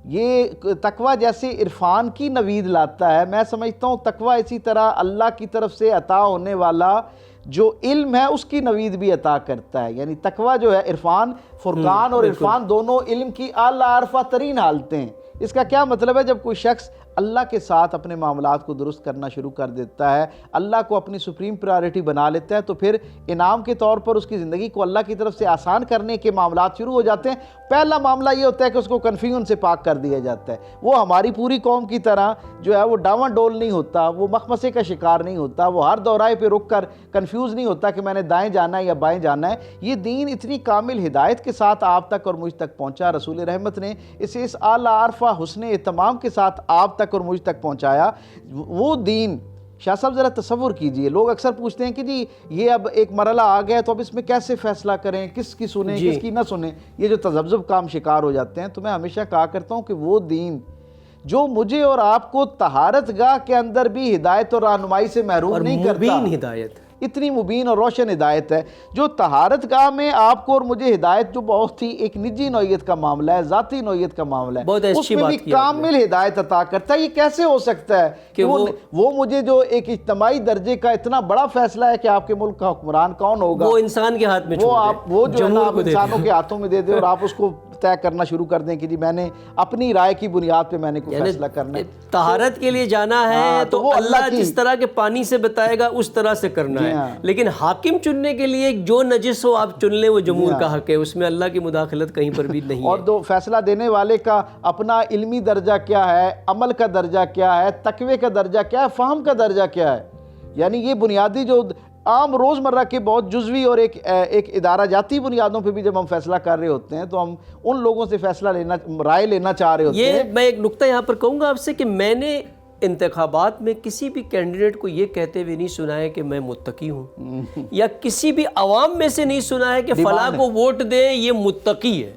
یہ تقوی جیسے عرفان کی نوید لاتا ہے، میں سمجھتا ہوں تقوی اسی طرح اللہ کی طرف سے عطا ہونے والا جو علم ہے اس کی نوید بھی عطا کرتا ہے۔ یعنی تقوی جو ہے، عرفان، فرقان اور عرفان دونوں علم کی اعلیٰ عرفہ ترین حالتیں ہیں۔ اس کا کیا مطلب ہے؟ جب کوئی شخص اللہ کے ساتھ اپنے معاملات کو درست کرنا شروع کر دیتا ہے، اللہ کو اپنی سپریم پرائرٹی بنا لیتا ہے، تو پھر انعام کے طور پر اس کی زندگی کو اللہ کی طرف سے آسان کرنے کے معاملات شروع ہو جاتے ہیں۔ پہلا معاملہ یہ ہوتا ہے کہ اس کو کنفیوژن سے پاک کر دیا جاتا ہے۔ وہ ہماری پوری قوم کی طرح جو ہے وہ ڈاواں ڈول نہیں ہوتا، وہ مخمصے کا شکار نہیں ہوتا، وہ ہر دورائے پہ رک کر کنفیوز نہیں ہوتا کہ میں نے دائیں جانا ہے یا بائیں جانا ہے۔ یہ دین اتنی کامل ہدایت کے ساتھ آپ تک اور مجھ تک پہنچا، رسول رحمت نے اسے اس اعلیٰ عرفہ حسن اہتمام کے ساتھ آپ تک اور مجھ تک پہنچایا۔ وہ دین شاہ صاحب ذرا تصور کیجئے، لوگ اکثر پوچھتے ہیں کہ جی یہ اب ایک مرحلہ آ گیا تو اب اس میں کیسے فیصلہ کریں، کس کی سنیں کس کی نہ سنیں، یہ جو تذبذب کا ہم شکار ہو جاتے ہیں. تو میں ہمیشہ کہا کرتا ہوں کہ وہ دین جو مجھے اور آپ کو طہارت گاہ کے اندر بھی ہدایت اور رہنمائی سے محروم نہیں کرتا، مبین ہدایت، اتنی مبین اور روشن ہدایت ہے، جو طہارت گاہ میں آپ کو اور مجھے ہدایت جو بہت ہی ایک نجی نوعیت کا معاملہ ہے، ذاتی نوعیت کا معاملہ ہے، اس میں بھی کامل ہدایت عطا کرتا ہے. یہ کیسے ہو سکتا ہے کہ وہ مجھے جو ایک اجتماعی درجے کا اتنا بڑا فیصلہ ہے کہ آپ کے ملک کا حکمران کون ہوگا، وہ انسان کے ہاتھ میں وہ جو ہے نا آپ انسانوں کے ہاتھوں میں دے دے اور آپ اس کو طے کرنا شروع کر دیں کہ جی میں نے اپنی رائے کی بنیاد پہ میں نے کوئی فیصلہ کرنا ہے. طہارت کے لیے جانا ہے تو اللہ جس طرح کے پانی سے بتائے گا اس طرح سے کرنا ہے، لیکن حاکم چننے کے لیے جو نجس ہو آپ چن لیں، وہ جمہور کا حق ہے، اس میں اللہ کی مداخلت کہیں پر بھی نہیں ہے. اور دو فیصلہ دینے والے کا اپنا علمی درجہ کیا ہے، عمل کا درجہ کیا ہے، تقوی کا درجہ کیا ہے، فہم کا درجہ کیا ہے. یعنی یہ بنیادی جو عام روزمرہ کے بہت جزوی اور ایک ادارہ جاتی بنیادوں پہ بھی جب ہم فیصلہ کر رہے ہوتے ہیں تو ہم ان لوگوں سے فیصلہ رائے لینا چاہ رہے ہوتے ہیں. یہ میں ایک نکتہ یہاں پر کہوں گا آپ سے کہ میں نے انتخابات میں کسی بھی کینڈیڈیٹ کو یہ کہتے ہوئے نہیں سنا ہے کہ میں متقی ہوں، یا کسی بھی عوام میں سے نہیں سنا ہے کہ فلاں کو ووٹ دیں یہ متقی ہے.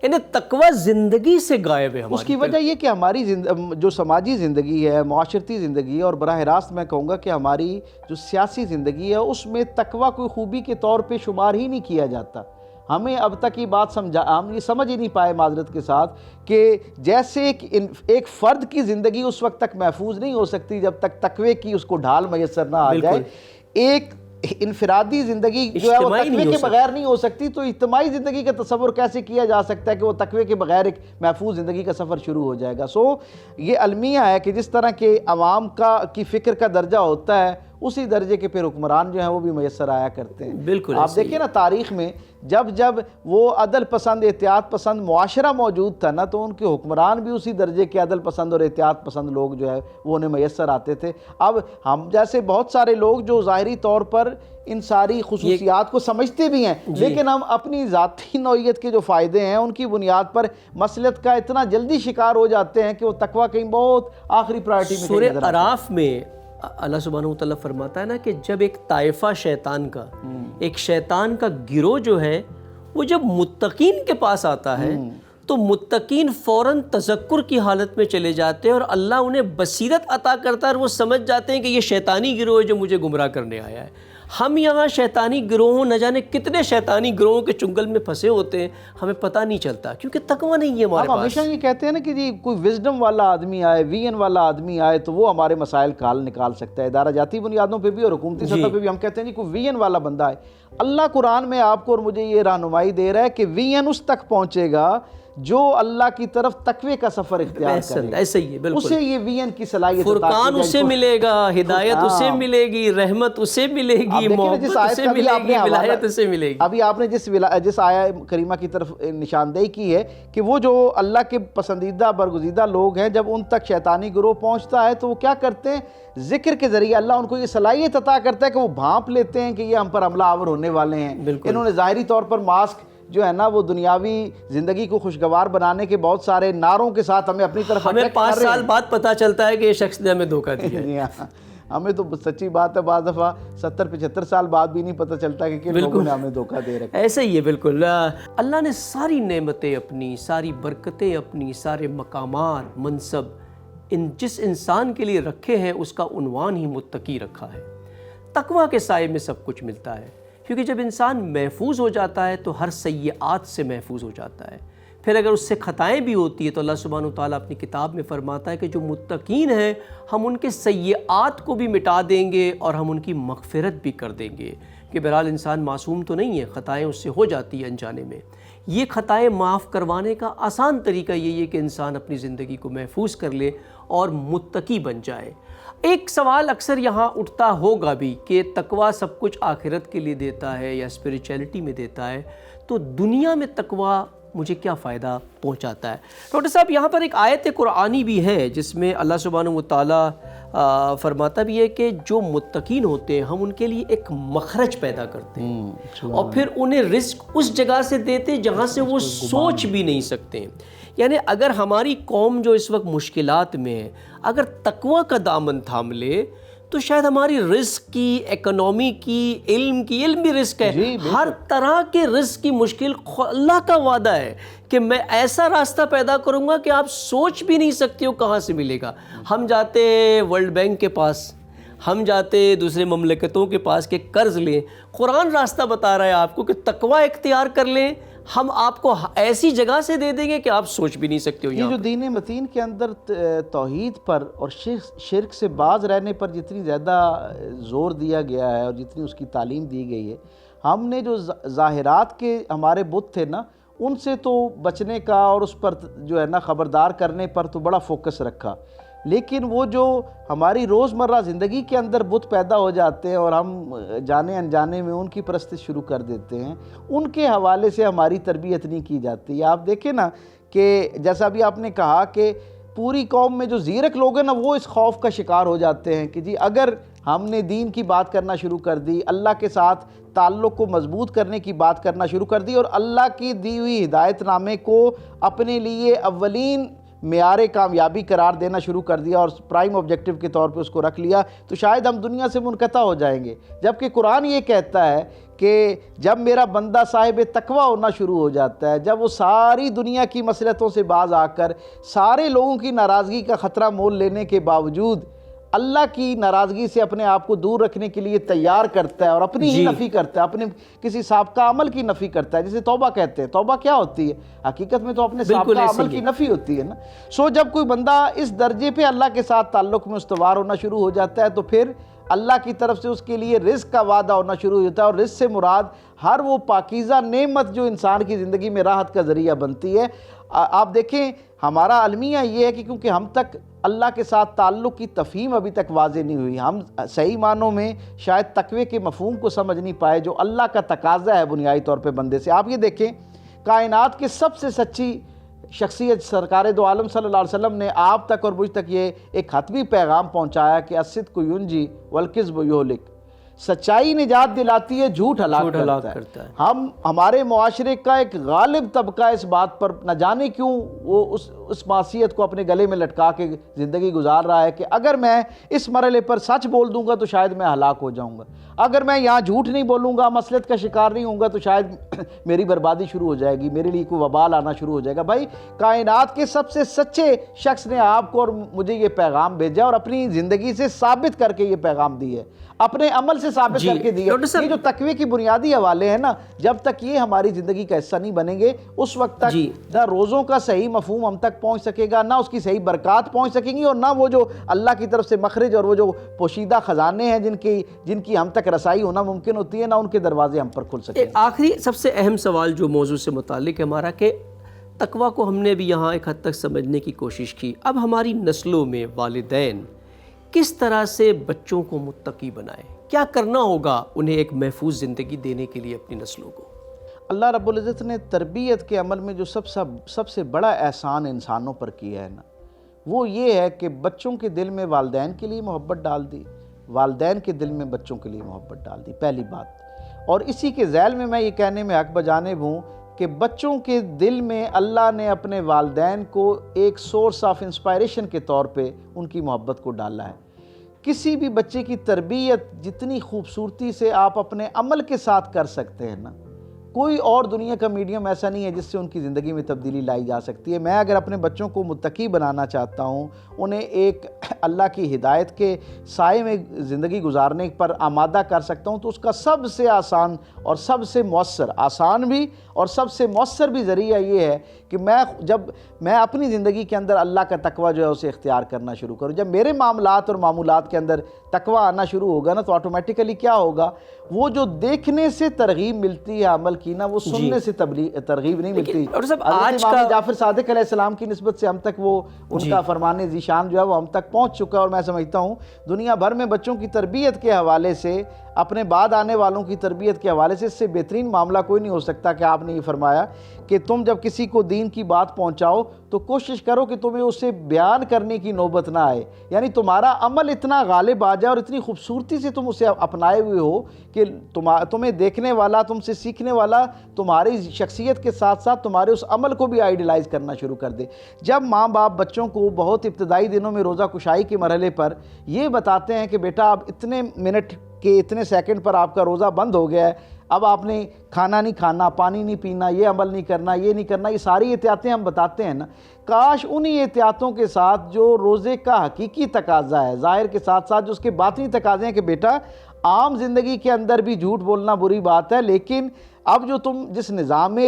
یعنی تقوی زندگی سے غائب ہے. اس کی وجہ یہ کہ ہماری جو سماجی زندگی ہے، معاشرتی زندگی ہے، اور براہ راست میں کہوں گا کہ ہماری جو سیاسی زندگی ہے اس میں تقوی کوئی خوبی کے طور پہ شمار ہی نہیں کیا جاتا. ہمیں اب تک یہ بات ہم یہ سمجھ ہی نہیں پائے معذرت کے ساتھ کہ جیسے ایک فرد کی زندگی اس وقت تک محفوظ نہیں ہو سکتی جب تک تقوی کی اس کو ڈھال میسر نہ آ جائے. ایک انفرادی زندگی جو ہے وہ تقوی کے بغیر نہیں ہو سکتی، تو اجتماعی زندگی کا تصور کیسے کیا جا سکتا ہے کہ وہ تقوی کے بغیر ایک محفوظ زندگی کا سفر شروع ہو جائے گا. یہ المیہ ہے کہ جس طرح کے عوام کی فکر کا درجہ ہوتا ہے اسی درجے کے پھر حکمران جو ہیں وہ بھی میسر آیا کرتے ہیں. بالکل آپ دیکھیں نا تاریخ میں جب وہ عدل پسند احتیاط پسند معاشرہ موجود تھا نا تو ان کے حکمران بھی اسی درجے کے عدل پسند اور احتیاط پسند لوگ جو ہے وہ انہیں میسر آتے تھے. اب ہم جیسے بہت سارے لوگ جو ظاہری طور پر ان ساری خصوصیات کو سمجھتے بھی ہیں لیکن ہم اپنی ذاتی نوعیت کے جو فائدے ہیں ان کی بنیاد پر مصلحت کا اتنا جلدی شکار ہو جاتے ہیں کہ وہ تقوی کہیں بہت آخری پرائرٹی میں. سورہ اعراف میں اللہ سبحانہ وتعالیٰ فرماتا ہے نا کہ جب ایک طائفہ ایک شیطان کا گروہ جو ہے وہ جب متقین کے پاس آتا ہے تو متقین فوراً تذکر کی حالت میں چلے جاتے ہیں اور اللہ انہیں بصیرت عطا کرتا ہے اور وہ سمجھ جاتے ہیں کہ یہ شیطانی گروہ ہے جو مجھے گمراہ کرنے آیا ہے. ہم یہاں شیطانی گروہوں نہ جانے کتنے شیطانی گروہوں کے چنگل میں پھنسے ہوتے ہیں، ہمیں پتہ نہیں چلتا کیونکہ تقوی نہیں ہے ہمارے پاس. ہمیشہ یہ کہتے ہیں نا کہ جی کوئی وزڈم والا آدمی آئے، وی این والا آدمی آئے تو وہ ہمارے مسائل کا حل نکال سکتا ہے. ادارہ جاتی بنیادوں پہ بھی اور حکومتی سطح پہ بھی ہم کہتے ہیں جی کوئی وی این والا بندہ آئے. اللہ قرآن میں آپ کو اور مجھے یہ رہنمائی دے رہا ہے کہ وی این اس تک پہنچے گا جو اللہ کی طرف تقوی کا سفر اختیار کرے، ایسا ہی ہے بالکل. اسے یہ وی این کی صلاحیت فرقان اسے ملے گا، ہدایت اسے ملے گی، رحمت اسے ملے گی، محبت اسے ملے گی، ولایت اسے ملے گی. ابھی آپ نے جس آیہ کریمہ کی طرف نشاندہی کی ہے کہ وہ جو اللہ کے پسندیدہ برگزیدہ لوگ ہیں جب ان تک شیطانی گروہ پہنچتا ہے تو وہ کیا کرتے ہیں، ذکر کے ذریعے اللہ ان کو یہ صلاحیت عطا کرتا ہے کہ وہ بھانپ لیتے ہیں کہ یہ ہم پر حملہ آور ہونے والے ہیں. انہوں نے ظاہری طور پر ماسک جو ہے نا وہ دنیاوی زندگی کو خوشگوار بنانے کے بہت سارے نعروں کے ساتھ ہمیں اپنی طرف ہمیں 5 سال بعد پتہ چلتا ہے کہ یہ شخص نے ہمیں دھوکہ دیا ہے. ہمیں تو سچی بات ہے بعض دفعہ 70-75 سال بعد بھی نہیں پتہ چلتا کہ کن لوگوں نے ہمیں دھوکہ دے رکھا. ایسے ہی ہے بالکل. اللہ نے ساری نعمتیں اپنی، ساری برکتیں اپنی، سارے مقامات، منصب جس انسان کے لیے رکھے ہیں اس کا عنوان ہی متقی رکھا ہے. تقوی کے سائے میں سب کچھ ملتا ہے کیونکہ جب انسان محفوظ ہو جاتا ہے تو ہر سیئات سے محفوظ ہو جاتا ہے. پھر اگر اس سے خطائیں بھی ہوتی ہے تو اللہ سبحانہ وتعالیٰ اپنی کتاب میں فرماتا ہے کہ جو متقین ہیں ہم ان کے سیئات کو بھی مٹا دیں گے اور ہم ان کی مغفرت بھی کر دیں گے. کہ بہرحال انسان معصوم تو نہیں ہے، خطائیں اس سے ہو جاتی ہیں انجانے میں. یہ خطائیں معاف کروانے کا آسان طریقہ یہی ہے کہ انسان اپنی زندگی کو محفوظ کر لے اور متقی بن جائے. ایک سوال اکثر یہاں اٹھتا ہوگا بھی کہ تقوی سب کچھ آخرت کے لیے دیتا ہے یا اسپریچولیٹی میں دیتا ہے، تو دنیا میں تقوی مجھے کیا فائدہ پہنچاتا ہے؟ ڈاکٹر صاحب یہاں پر ایک آیت قرآنی بھی ہے جس میں اللہ سبحانہ وتعالیٰ فرماتا بھی ہے کہ جو متقین ہوتے ہیں ہم ان کے لیے ایک مخرج پیدا کرتے ہیں اور پھر انہیں رزق اس جگہ سے دیتے ہیں جہاں سے وہ سوچ بھی نہیں سکتے ہیں. یعنی اگر ہماری قوم جو اس وقت مشکلات میں ہے اگر تقوی کا دامن تھام لے تو شاید ہماری رزق کی، اکنامی کی، علم بھی رزق ہے، ہر طرح کے رزق کی مشکل اللہ کا وعدہ ہے کہ میں ایسا راستہ پیدا کروں گا کہ آپ سوچ بھی نہیں سکتے ہو کہاں سے ملے گا۔ ہم جاتے ورلڈ بینک کے پاس، ہم جاتے دوسرے مملکتوں کے پاس کہ قرض لیں، قرآن راستہ بتا رہا ہے آپ کو کہ تقوی اختیار کر لیں، ہم آپ کو ایسی جگہ سے دے دیں گے کہ آپ سوچ بھی نہیں سکتے ہو۔ یہ جو دین متین کے اندر توحید پر اور شرک سے باز رہنے پر جتنی زیادہ زور دیا گیا ہے اور جتنی اس کی تعلیم دی گئی ہے، ہم نے جو ظاہرات کے ہمارے بت تھے نا، ان سے تو بچنے کا اور اس پر جو ہے نا خبردار کرنے پر تو بڑا فوکس رکھا، لیکن وہ جو ہماری روزمرہ زندگی کے اندر بت پیدا ہو جاتے ہیں اور ہم جانے انجانے میں ان کی پرستش شروع کر دیتے ہیں، ان کے حوالے سے ہماری تربیت نہیں کی جاتی۔ آپ دیکھیں نا کہ جیسا بھی آپ نے کہا کہ پوری قوم میں جو زیرک لوگ ہیں نا، وہ اس خوف کا شکار ہو جاتے ہیں کہ جی اگر ہم نے دین کی بات کرنا شروع کر دی، اللہ کے ساتھ تعلق کو مضبوط کرنے کی بات کرنا شروع کر دی اور اللہ کی دی ہوئی ہدایت نامے کو اپنے لیے اولین معیار کامیابی قرار دینا شروع کر دیا اور پرائم آبجیکٹیو کے طور پہ اس کو رکھ لیا، تو شاید ہم دنیا سے منقطع ہو جائیں گے۔ جبکہ قرآن یہ کہتا ہے کہ جب میرا بندہ صاحب تقوی ہونا شروع ہو جاتا ہے، جب وہ ساری دنیا کی مصلحتوں سے باز آ کر سارے لوگوں کی ناراضگی کا خطرہ مول لینے کے باوجود اللہ کی ناراضگی سے اپنے آپ کو دور رکھنے کے لیے تیار کرتا ہے اور اپنی ہی نفی کرتا ہے، اپنے کسی سابقہ عمل کی نفی کرتا ہے، جسے توبہ کہتے ہیں۔ توبہ کیا ہوتی ہے؟ حقیقت میں تو اپنے سابقہ عمل کی نفی ہوتی ہے نا۔ جب کوئی بندہ اس درجے پہ اللہ کے ساتھ تعلق میں استوار ہونا شروع ہو جاتا ہے تو پھر اللہ کی طرف سے اس کے لیے رزق کا وعدہ ہونا شروع ہو جاتا ہے، اور رزق سے مراد ہر وہ پاکیزہ نعمت جو انسان کی زندگی میں راحت کا ذریعہ بنتی ہے۔ آپ دیکھیں ہمارا المیہ یہ ہے کہ کیونکہ ہم تک اللہ کے ساتھ تعلق کی تفہیم ابھی تک واضح نہیں ہوئی، ہم صحیح معنوں میں شاید تقوی کے مفہوم کو سمجھ نہیں پائے جو اللہ کا تقاضا ہے بنیادی طور پہ بندے سے۔ آپ یہ دیکھیں کائنات کے سب سے سچی شخصیت سرکار دو عالم صلی اللہ علیہ وسلم نے آپ تک اور مجھ تک یہ ایک خطبی پیغام پہنچایا کہ الصدق ینجی والکذب یہلک، سچائی نجات دلاتی ہے، جھوٹ ہلاک کرتا ہے۔ ہمارے معاشرے کا ایک غالب طبقہ اس بات پر نہ جانے کیوں وہ اس معصیت کو اپنے گلے میں لٹکا کے زندگی گزار رہا ہے کہ اگر میں اس مرحلے پر سچ بول دوں گا تو شاید میں ہلاک ہو جاؤں گا، اگر میں یہاں جھوٹ نہیں بولوں گا، مصلحت کا شکار نہیں ہوں گا تو شاید میری بربادی شروع ہو جائے گی، میرے لیے کوئی وبال آنا شروع ہو جائے گا۔ بھائی کائنات کے سب سے سچے شخص نے آپ کو اور مجھے یہ پیغام بھیجا اور اپنی زندگی سے ثابت کر کے یہ پیغام دی ہے، اپنے عمل سے ثابت کر کے دی ہے۔ یہ جو تقوی کی بنیادی حوالے ہیں نا، جب تک یہ ہماری زندگی کا حصہ نہیں بنیں گے اس وقت تک نہ روزوں کا صحیح مفہوم ہم تک پہنچ سکے گا، نہ اس کی صحیح برکات پہنچ سکیں گی، اور نہ وہ جو اللہ کی طرف سے مخرج اور وہ جو پوشیدہ خزانے ہیں جن کی ہم تک رسائی ہونا ممکن ہوتی ہے، نہ ان کے دروازے ہم پر کھل سکیں گے۔ آخری سب سے اہم سوال جو موضوع سے متعلق ہے ہمارا، کہ تقوی کو ہم نے بھی یہاں ایک حد تک سمجھنے کی کوشش کی، اب ہماری نسلوں میں والدین کس طرح سے بچوں کو متقی بنائیں؟ کیا کرنا ہوگا انہیں ایک محفوظ زندگی دینے کے لیے اپنی نسلوں کو؟ اللہ رب العزت نے تربیت کے عمل میں جو سب سے بڑا احسان انسانوں پر کیا ہے نا، وہ یہ ہے کہ بچوں کے دل میں والدین کے لیے محبت ڈال دی، والدین کے دل میں بچوں کے لیے محبت ڈال دی، پہلی بات۔ اور اسی کے ذیل میں یہ کہنے میں حق بجانب ہوں کہ بچوں کے دل میں اللہ نے اپنے والدین کو ایک سورس آف انسپائریشن کے طور پہ ان کی محبت کو ڈالا ہے۔ کسی بھی بچے کی تربیت جتنی خوبصورتی سے آپ اپنے عمل کے ساتھ کر سکتے ہیں نا، کوئی اور دنیا کا میڈیم ایسا نہیں ہے جس سے ان کی زندگی میں تبدیلی لائی جا سکتی ہے۔ میں اگر اپنے بچوں کو متقی بنانا چاہتا ہوں، انہیں ایک اللہ کی ہدایت کے سائے میں زندگی گزارنے پر آمادہ کر سکتا ہوں، تو اس کا سب سے آسان اور سب سے مؤثر، آسان بھی اور سب سے مؤثر بھی ذریعہ یہ ہے کہ جب میں اپنی زندگی کے اندر اللہ کا تقوی جو ہے اسے اختیار کرنا شروع کروں۔ جب میرے معاملات اور معمولات کے اندر تقوی آنا شروع ہوگا نا، تو آٹومیٹیکلی کیا ہوگا، وہ جو دیکھنے سے ترغیب ملتی ہے عمل کی نا، وہ سننے سے ترغیب نہیں ملتی۔ حضرت امام جعفر صادق علیہ السلام کی نسبت سے ہم تک وہ ان کا فرمان ذیشان جو ہے وہ ہم تک پہنچ چکا ہے، اور میں سمجھتا ہوں دنیا بھر میں بچوں کی تربیت کے حوالے سے اپنے بعد آنے والوں کی تربیت کے حوالے سے اس سے بہترین معاملہ کوئی نہیں ہو سکتا کہ آپ نے یہ فرمایا کہ تم جب کسی کو دین کی بات پہنچاؤ تو کوشش کرو کہ تمہیں اسے بیان کرنے کی نوبت نہ آئے، یعنی تمہارا عمل اتنا غالب آ جائے اور اتنی خوبصورتی سے تم اسے اپنائے ہوئے ہو کہ تمہیں دیکھنے والا، تم سے سیکھنے والا تمہاری شخصیت کے ساتھ ساتھ تمہارے اس عمل کو بھی آئیڈیلائز کرنا شروع کر دے۔ جب ماں باپ بچوں کو بہت ابتدائی دنوں میں روزہ کشائی کے مرحلے پر یہ بتاتے ہیں کہ بیٹا اب اتنے منٹ کے اتنے سیکنڈ پر آپ کا روزہ بند ہو گیا ہے، اب آپ نے کھانا نہیں کھانا، پانی نہیں پینا، یہ عمل نہیں کرنا، یہ نہیں کرنا، یہ ساری احتیاطیں ہم بتاتے ہیں نا، کاش انہی احتیاطوں کے ساتھ جو روزے کا حقیقی تقاضا ہے، ظاہر کے ساتھ ساتھ جو اس کے باطنی تقاضے ہیں کہ بیٹا عام زندگی کے اندر بھی جھوٹ بولنا بری بات ہے، لیکن اب جو تم جس نظام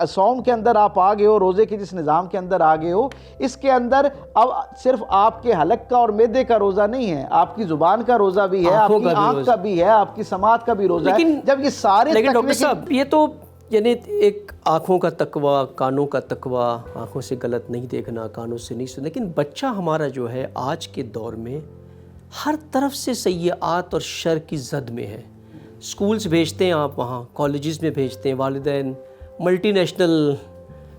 صوم کے اندر آپ آ گئے ہو، روزے کے جس نظام کے اندر آ گئے ہو، اس کے اندر اب صرف آپ کے حلق کا اور معدے کا روزہ نہیں ہے، آپ کی زبان کا روزہ بھی ہے، آپ کی آنکھ کا بھی ہے، آپ کی سماعت کا بھی روزہ ہے۔ جب یہ سارے لیکن ڈاکٹر صاحب یہ تو یعنی ایک آنکھوں کا تقویٰ، کانوں کا تقویٰ، آنکھوں سے غلط نہیں دیکھنا، کانوں سے نہیں سننا، لیکن بچہ ہمارا جو ہے آج کے دور میں ہر طرف سے سیئات اور شر کی زد میں ہے۔ سکولز بھیجتے ہیں آپ وہاں، کالجز میں بھیجتے ہیں، والدین ملٹی نیشنل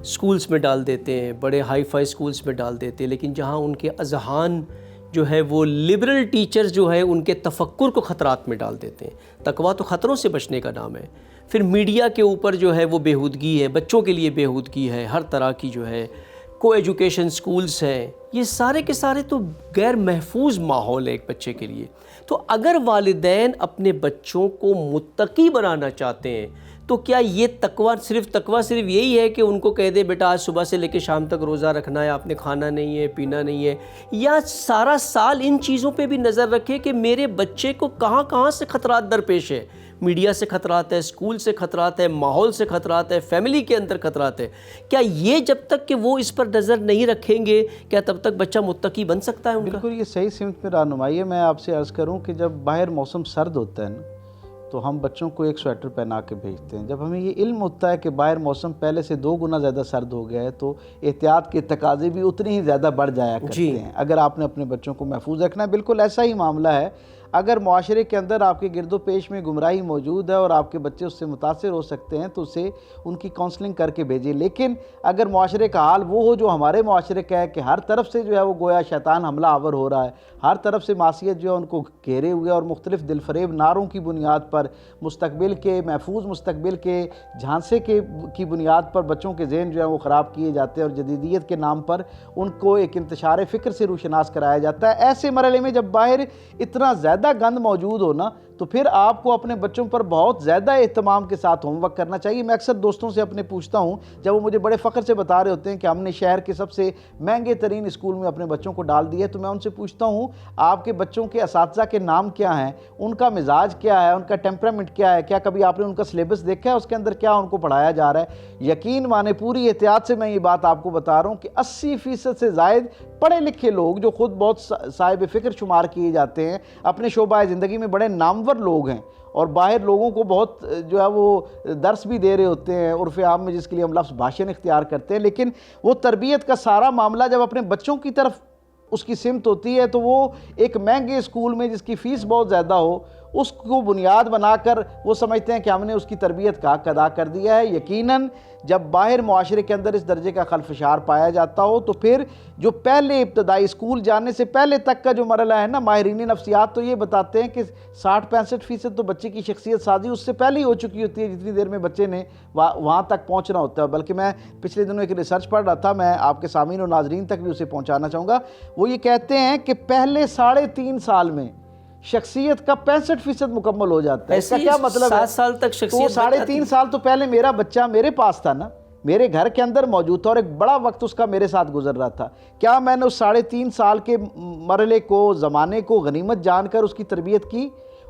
سکولز میں ڈال دیتے ہیں، بڑے ہائی فائی سکولز میں ڈال دیتے ہیں، لیکن جہاں ان کے اذہان جو ہے وہ لبرل ٹیچرز جو ہے ان کے تفکر کو خطرات میں ڈال دیتے ہیں۔ تقویٰ تو خطروں سے بچنے کا نام ہے۔ پھر میڈیا کے اوپر جو ہے وہ بےہودگی ہے، بچوں کے لیے بےہودگی ہے، ہر طرح کی جو ہے کو ایجوکیشن سکولز ہیں، یہ سارے کے سارے تو غیر محفوظ ماحول ہے ایک بچے کے لیے۔ تو اگر والدین اپنے بچوں کو متقی بنانا چاہتے ہیں تو کیا یہ تقویٰ صرف یہی ہے کہ ان کو کہہ دے بیٹا آج صبح سے لے کے شام تک روزہ رکھنا ہے، آپ نے کھانا نہیں ہے، پینا نہیں ہے، یا سارا سال ان چیزوں پہ بھی نظر رکھے کہ میرے بچے کو کہاں کہاں سے خطرات درپیش ہے؟ میڈیا سے خطرات ہے، اسکول سے خطرات ہے، ماحول سے خطرات ہے، فیملی کے اندر خطرات ہے۔ کیا یہ جب تک کہ وہ اس پر نظر نہیں رکھیں گے کیا تب تک بچہ متقی بن سکتا ہے ان کا؟ بالکل یہ صحیح سمت میں رہنمائی ہے۔ میں آپ سے عرض کروں کہ جب باہر موسم سرد ہوتا ہے نا تو ہم بچوں کو ایک سویٹر پہنا کے بھیجتے ہیں۔ جب ہمیں یہ علم ہوتا ہے کہ باہر موسم پہلے سے 2 گنا زیادہ سرد ہو گیا ہے تو احتیاط کے تقاضے بھی اتنی ہی زیادہ بڑھ جایا کرتے ہیں اگر آپ نے اپنے بچوں کو محفوظ رکھنا ہے۔ بالکل ایسا ہی معاملہ ہے اگر معاشرے کے اندر آپ کے گرد و پیش میں گمراہی موجود ہے اور آپ کے بچے اس سے متاثر ہو سکتے ہیں تو اسے ان کی کاؤنسلنگ کر کے بھیجیں۔ لیکن اگر معاشرے کا حال وہ ہو جو ہمارے معاشرے کا ہے کہ ہر طرف سے جو ہے وہ گویا شیطان حملہ آور ہو رہا ہے، ہر طرف سے معصیت جو ہے ان کو گھیرے ہوئے اور مختلف دل فریب نعروں کی بنیاد پر مستقبل کے محفوظ مستقبل کے جھانسے کی بنیاد پر بچوں کے ذہن جو ہے وہ خراب کیے جاتے ہیں اور جدیدیت کے نام پر ان کو ایک انتشار فکر سے روشناس کرایا جاتا ہے۔ ایسے مرحلے میں جب باہر اتنا زیادہ گند موجود ہو نا تو پھر آپ کو اپنے بچوں پر بہت زیادہ اہتمام کے ساتھ ہوم ورک کرنا چاہیے۔ میں اکثر دوستوں سے اپنے پوچھتا ہوں جب وہ مجھے بڑے فخر سے بتا رہے ہوتے ہیں کہ ہم نے شہر کے سب سے مہنگے ترین اسکول میں اپنے بچوں کو ڈال دیا ہے تو میں ان سے پوچھتا ہوں آپ کے بچوں کے اساتذہ کے نام کیا ہیں، ان کا مزاج کیا ہے، ان کا ٹیمپرامنٹ کیا ہے، کیا کبھی آپ نے ان کا سلیبس دیکھا ہے، اس کے اندر کیا ان کو پڑھایا جا رہا ہے؟ یقین مانے پوری احتیاط سے میں یہ بات آپ کو بتا رہا ہوں کہ 80% سے زائد پڑھے لکھے لوگ جو خود بہت صاحب فکر شمار کیے جاتے ہیں، اپنے شعبہ زندگی میں بڑے نامور لوگ ہیں اور باہر لوگوں کو بہت جو ہے وہ درس بھی دے رہے ہوتے ہیں عرف عام میں جس کے لیے ہم لفظ بھاشن اختیار کرتے ہیں، لیکن وہ تربیت کا سارا معاملہ جب اپنے بچوں کی طرف اس کی سمت ہوتی ہے تو وہ ایک مہنگے اسکول میں جس کی فیس بہت زیادہ ہو اس کو بنیاد بنا کر وہ سمجھتے ہیں کہ ہم نے اس کی تربیت کا حق ادا کر دیا ہے۔ یقیناً جب باہر معاشرے کے اندر اس درجے کا خلفشار پایا جاتا ہو تو پھر جو پہلے ابتدائی اسکول جانے سے پہلے تک کا جو مرحلہ ہے نا، ماہرین نفسیات تو یہ بتاتے ہیں کہ 60-65% تو بچے کی شخصیت سازی اس سے پہلے ہی ہو چکی ہوتی ہے جتنی دیر میں بچے نے وہاں تک پہنچنا ہوتا ہے۔ بلکہ میں پچھلے دنوں ایک ریسرچ پڑھ رہا تھا، میں آپ کے سامعین اور ناظرین تک بھی اسے پہنچانا چاہوں گا۔ وہ یہ کہتے ہیں کہ پہلے 3.5 سال میں شخصیت کا 65% مکمل ہو جاتا ہے۔ اس کا کیا مطلب ہے؟ 7 سال تک شخصیت، تو 3.5 سال تو پہلے میرا بچہ میرے پاس تھا نا، میرے گھر کے اندر موجود تھا اور ایک بڑا وقت اس کا میرے ساتھ گزر رہا تھا۔ کیا میں نے اس 3.5 سال کے مرحلے کو، زمانے کو غنیمت جان کر اس کی تربیت کی؟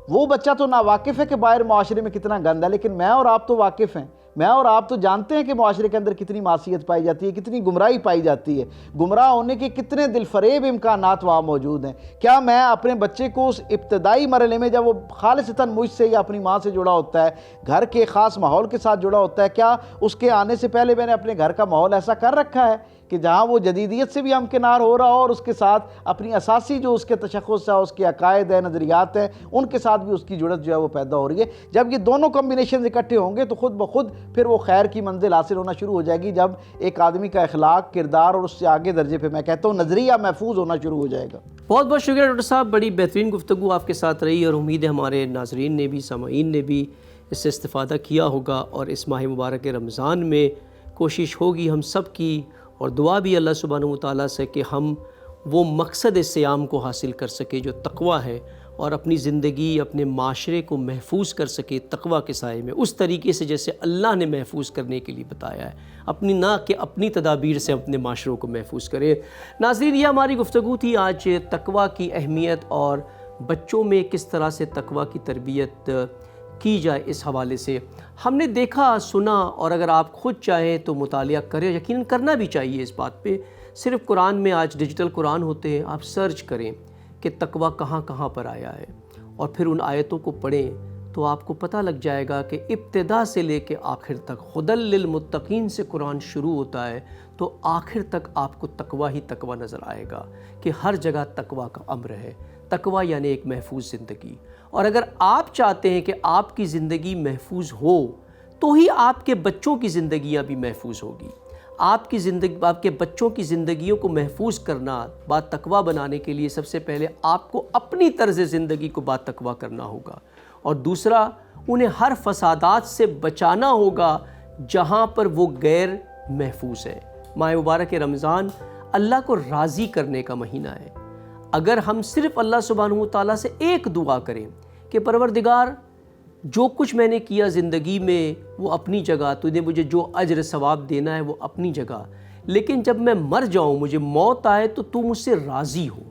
وہ بچہ تو ناواقف ہے کہ باہر معاشرے میں کتنا گند ہے، لیکن میں اور آپ تو واقف ہیں، میں اور آپ تو جانتے ہیں کہ معاشرے کے اندر کتنی معصیت پائی جاتی ہے، کتنی گمراہی پائی جاتی ہے، گمراہ ہونے کے کتنے دل فریب امکانات وہاں موجود ہیں۔ کیا میں اپنے بچے کو اس ابتدائی مرحلے میں جب وہ خالصتاً مجھ سے یا اپنی ماں سے جڑا ہوتا ہے، گھر کے خاص ماحول کے ساتھ جڑا ہوتا ہے، کیا اس کے آنے سے پہلے میں نے اپنے گھر کا ماحول ایسا کر رکھا ہے کہ جہاں وہ جدیدیت سے بھی ہمکنار ہو رہا ہو اور اس کے ساتھ اپنی اساسی جو اس کے تشخص ہے، اس کے عقائد ہیں، نظریات ہیں، ان کے ساتھ بھی اس کی جڑت جو ہے وہ پیدا ہو رہی ہے۔ جب یہ دونوں کمبینیشنز اکٹھے ہوں گے تو خود بخود پھر وہ خیر کی منزل حاصل ہونا شروع ہو جائے گی، جب ایک آدمی کا اخلاق، کردار اور اس سے آگے درجے پہ میں کہتا ہوں نظریہ محفوظ ہونا شروع ہو جائے گا۔ بہت بہت شکریہ ڈاکٹر صاحب، بڑی بہترین گفتگو آپ کے ساتھ رہی، اور امید ہے ہمارے ناظرین نے بھی، سامعین نے بھی اس سے استفادہ کیا ہوگا، اور اس ماہ مبارک رمضان میں کوشش ہوگی ہم سب کی، اور دعا بھی اللہ سبحانہ و تعالیٰ سے کہ ہم وہ مقصد صیام کو حاصل کر سکے جو تقوی ہے، اور اپنی زندگی، اپنے معاشرے کو محفوظ کر سکے تقوی کے سائے میں، اس طریقے سے جیسے اللہ نے محفوظ کرنے کے لیے بتایا ہے، اپنی نہ کہ اپنی تدابیر سے اپنے معاشروں کو محفوظ کرے۔ ناظرین، یہ ہماری گفتگو تھی آج تقوی کی اہمیت اور بچوں میں کس طرح سے تقوی کی تربیت کی جائے۔ اس حوالے سے ہم نے دیکھا، سنا، اور اگر آپ خود چاہیں تو مطالعہ کریں، یقیناً کرنا بھی چاہیے اس بات پہ۔ صرف قرآن میں آج ڈیجیٹل قرآن ہوتے ہیں، آپ سرچ کریں کہ تقوی کہاں کہاں پر آیا ہے، اور پھر ان آیتوں کو پڑھیں تو آپ کو پتہ لگ جائے گا کہ ابتدا سے لے کے آخر تک ہدی للمتقین سے قرآن شروع ہوتا ہے، تو آخر تک آپ کو تقوی ہی تقوی نظر آئے گا کہ ہر جگہ تقوی کا امر ہے۔ تقوی یعنی ایک محفوظ زندگی، اور اگر آپ چاہتے ہیں کہ آپ کی زندگی محفوظ ہو تو ہی آپ کے بچوں کی زندگیاں بھی محفوظ ہوگی۔ آپ کے بچوں کی زندگیوں کو محفوظ کرنا، با تقوی بنانے کے لیے سب سے پہلے آپ کو اپنی طرز زندگی کو با تقوی کرنا ہوگا، اور دوسرا انہیں ہر فسادات سے بچانا ہوگا جہاں پر وہ غیر محفوظ ہے۔ ماہ مبارک رمضان اللہ کو راضی کرنے کا مہینہ ہے۔ اگر ہم صرف اللہ سبحانہ و تعالیٰ سے ایک دعا کریں کہ پروردگار، جو کچھ میں نے کیا زندگی میں وہ اپنی جگہ، تو نے مجھے جو اجر ثواب دینا ہے وہ اپنی جگہ، لیکن جب میں مر جاؤں، مجھے موت آئے، تو مجھ سے راضی ہو۔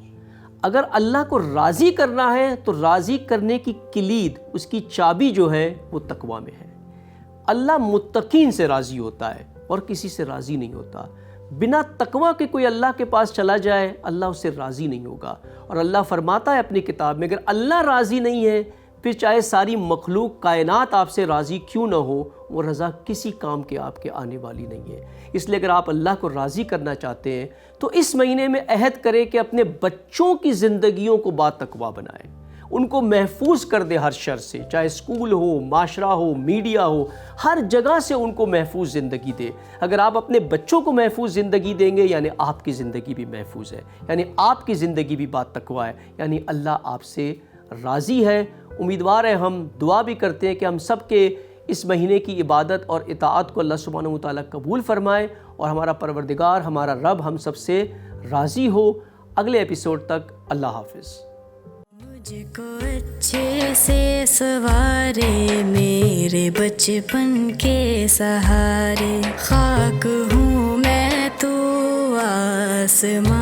اگر اللہ کو راضی کرنا ہے تو راضی کرنے کی کلید، اس کی چابی جو ہے وہ تقوی میں ہے۔ اللہ متقین سے راضی ہوتا ہے اور کسی سے راضی نہیں ہوتا۔ بنا تقوی کے کوئی اللہ کے پاس چلا جائے، اللہ اس سے راضی نہیں ہوگا، اور اللہ فرماتا ہے اپنی کتاب میں، اگر اللہ راضی نہیں ہے پھر چاہے ساری مخلوق کائنات آپ سے راضی کیوں نہ ہو، وہ رضا کسی کام کے آپ کے آنے والی نہیں ہے۔ اس لیے اگر آپ اللہ کو راضی کرنا چاہتے ہیں تو اس مہینے میں عہد کریں کہ اپنے بچوں کی زندگیوں کو با تقوی بنائیں، ان کو محفوظ کر دے ہر شر سے، چاہے اسکول ہو، معاشرہ ہو، میڈیا ہو، ہر جگہ سے ان کو محفوظ زندگی دے۔ اگر آپ اپنے بچوں کو محفوظ زندگی دیں گے، یعنی آپ کی زندگی بھی محفوظ ہے، یعنی آپ کی زندگی بھی با تقوی ہے، یعنی اللہ آپ سے راضی ہے۔ امیدوار ہے، ہم دعا بھی کرتے ہیں کہ ہم سب کے اس مہینے کی عبادت اور اطاعت کو اللہ سبحانہ و تعالیٰ قبول فرمائے، اور ہمارا پروردگار، ہمارا رب ہم سب سے راضی ہو۔ اگلے ایپیسوڈ تک اللہ حافظ۔ مجھ کو اچھے سے سوارے میرے بچپن کے سہارے، خاک ہوں میں تو آسمان،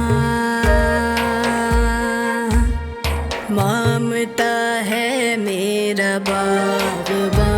مامتا ہے میرا باغبان۔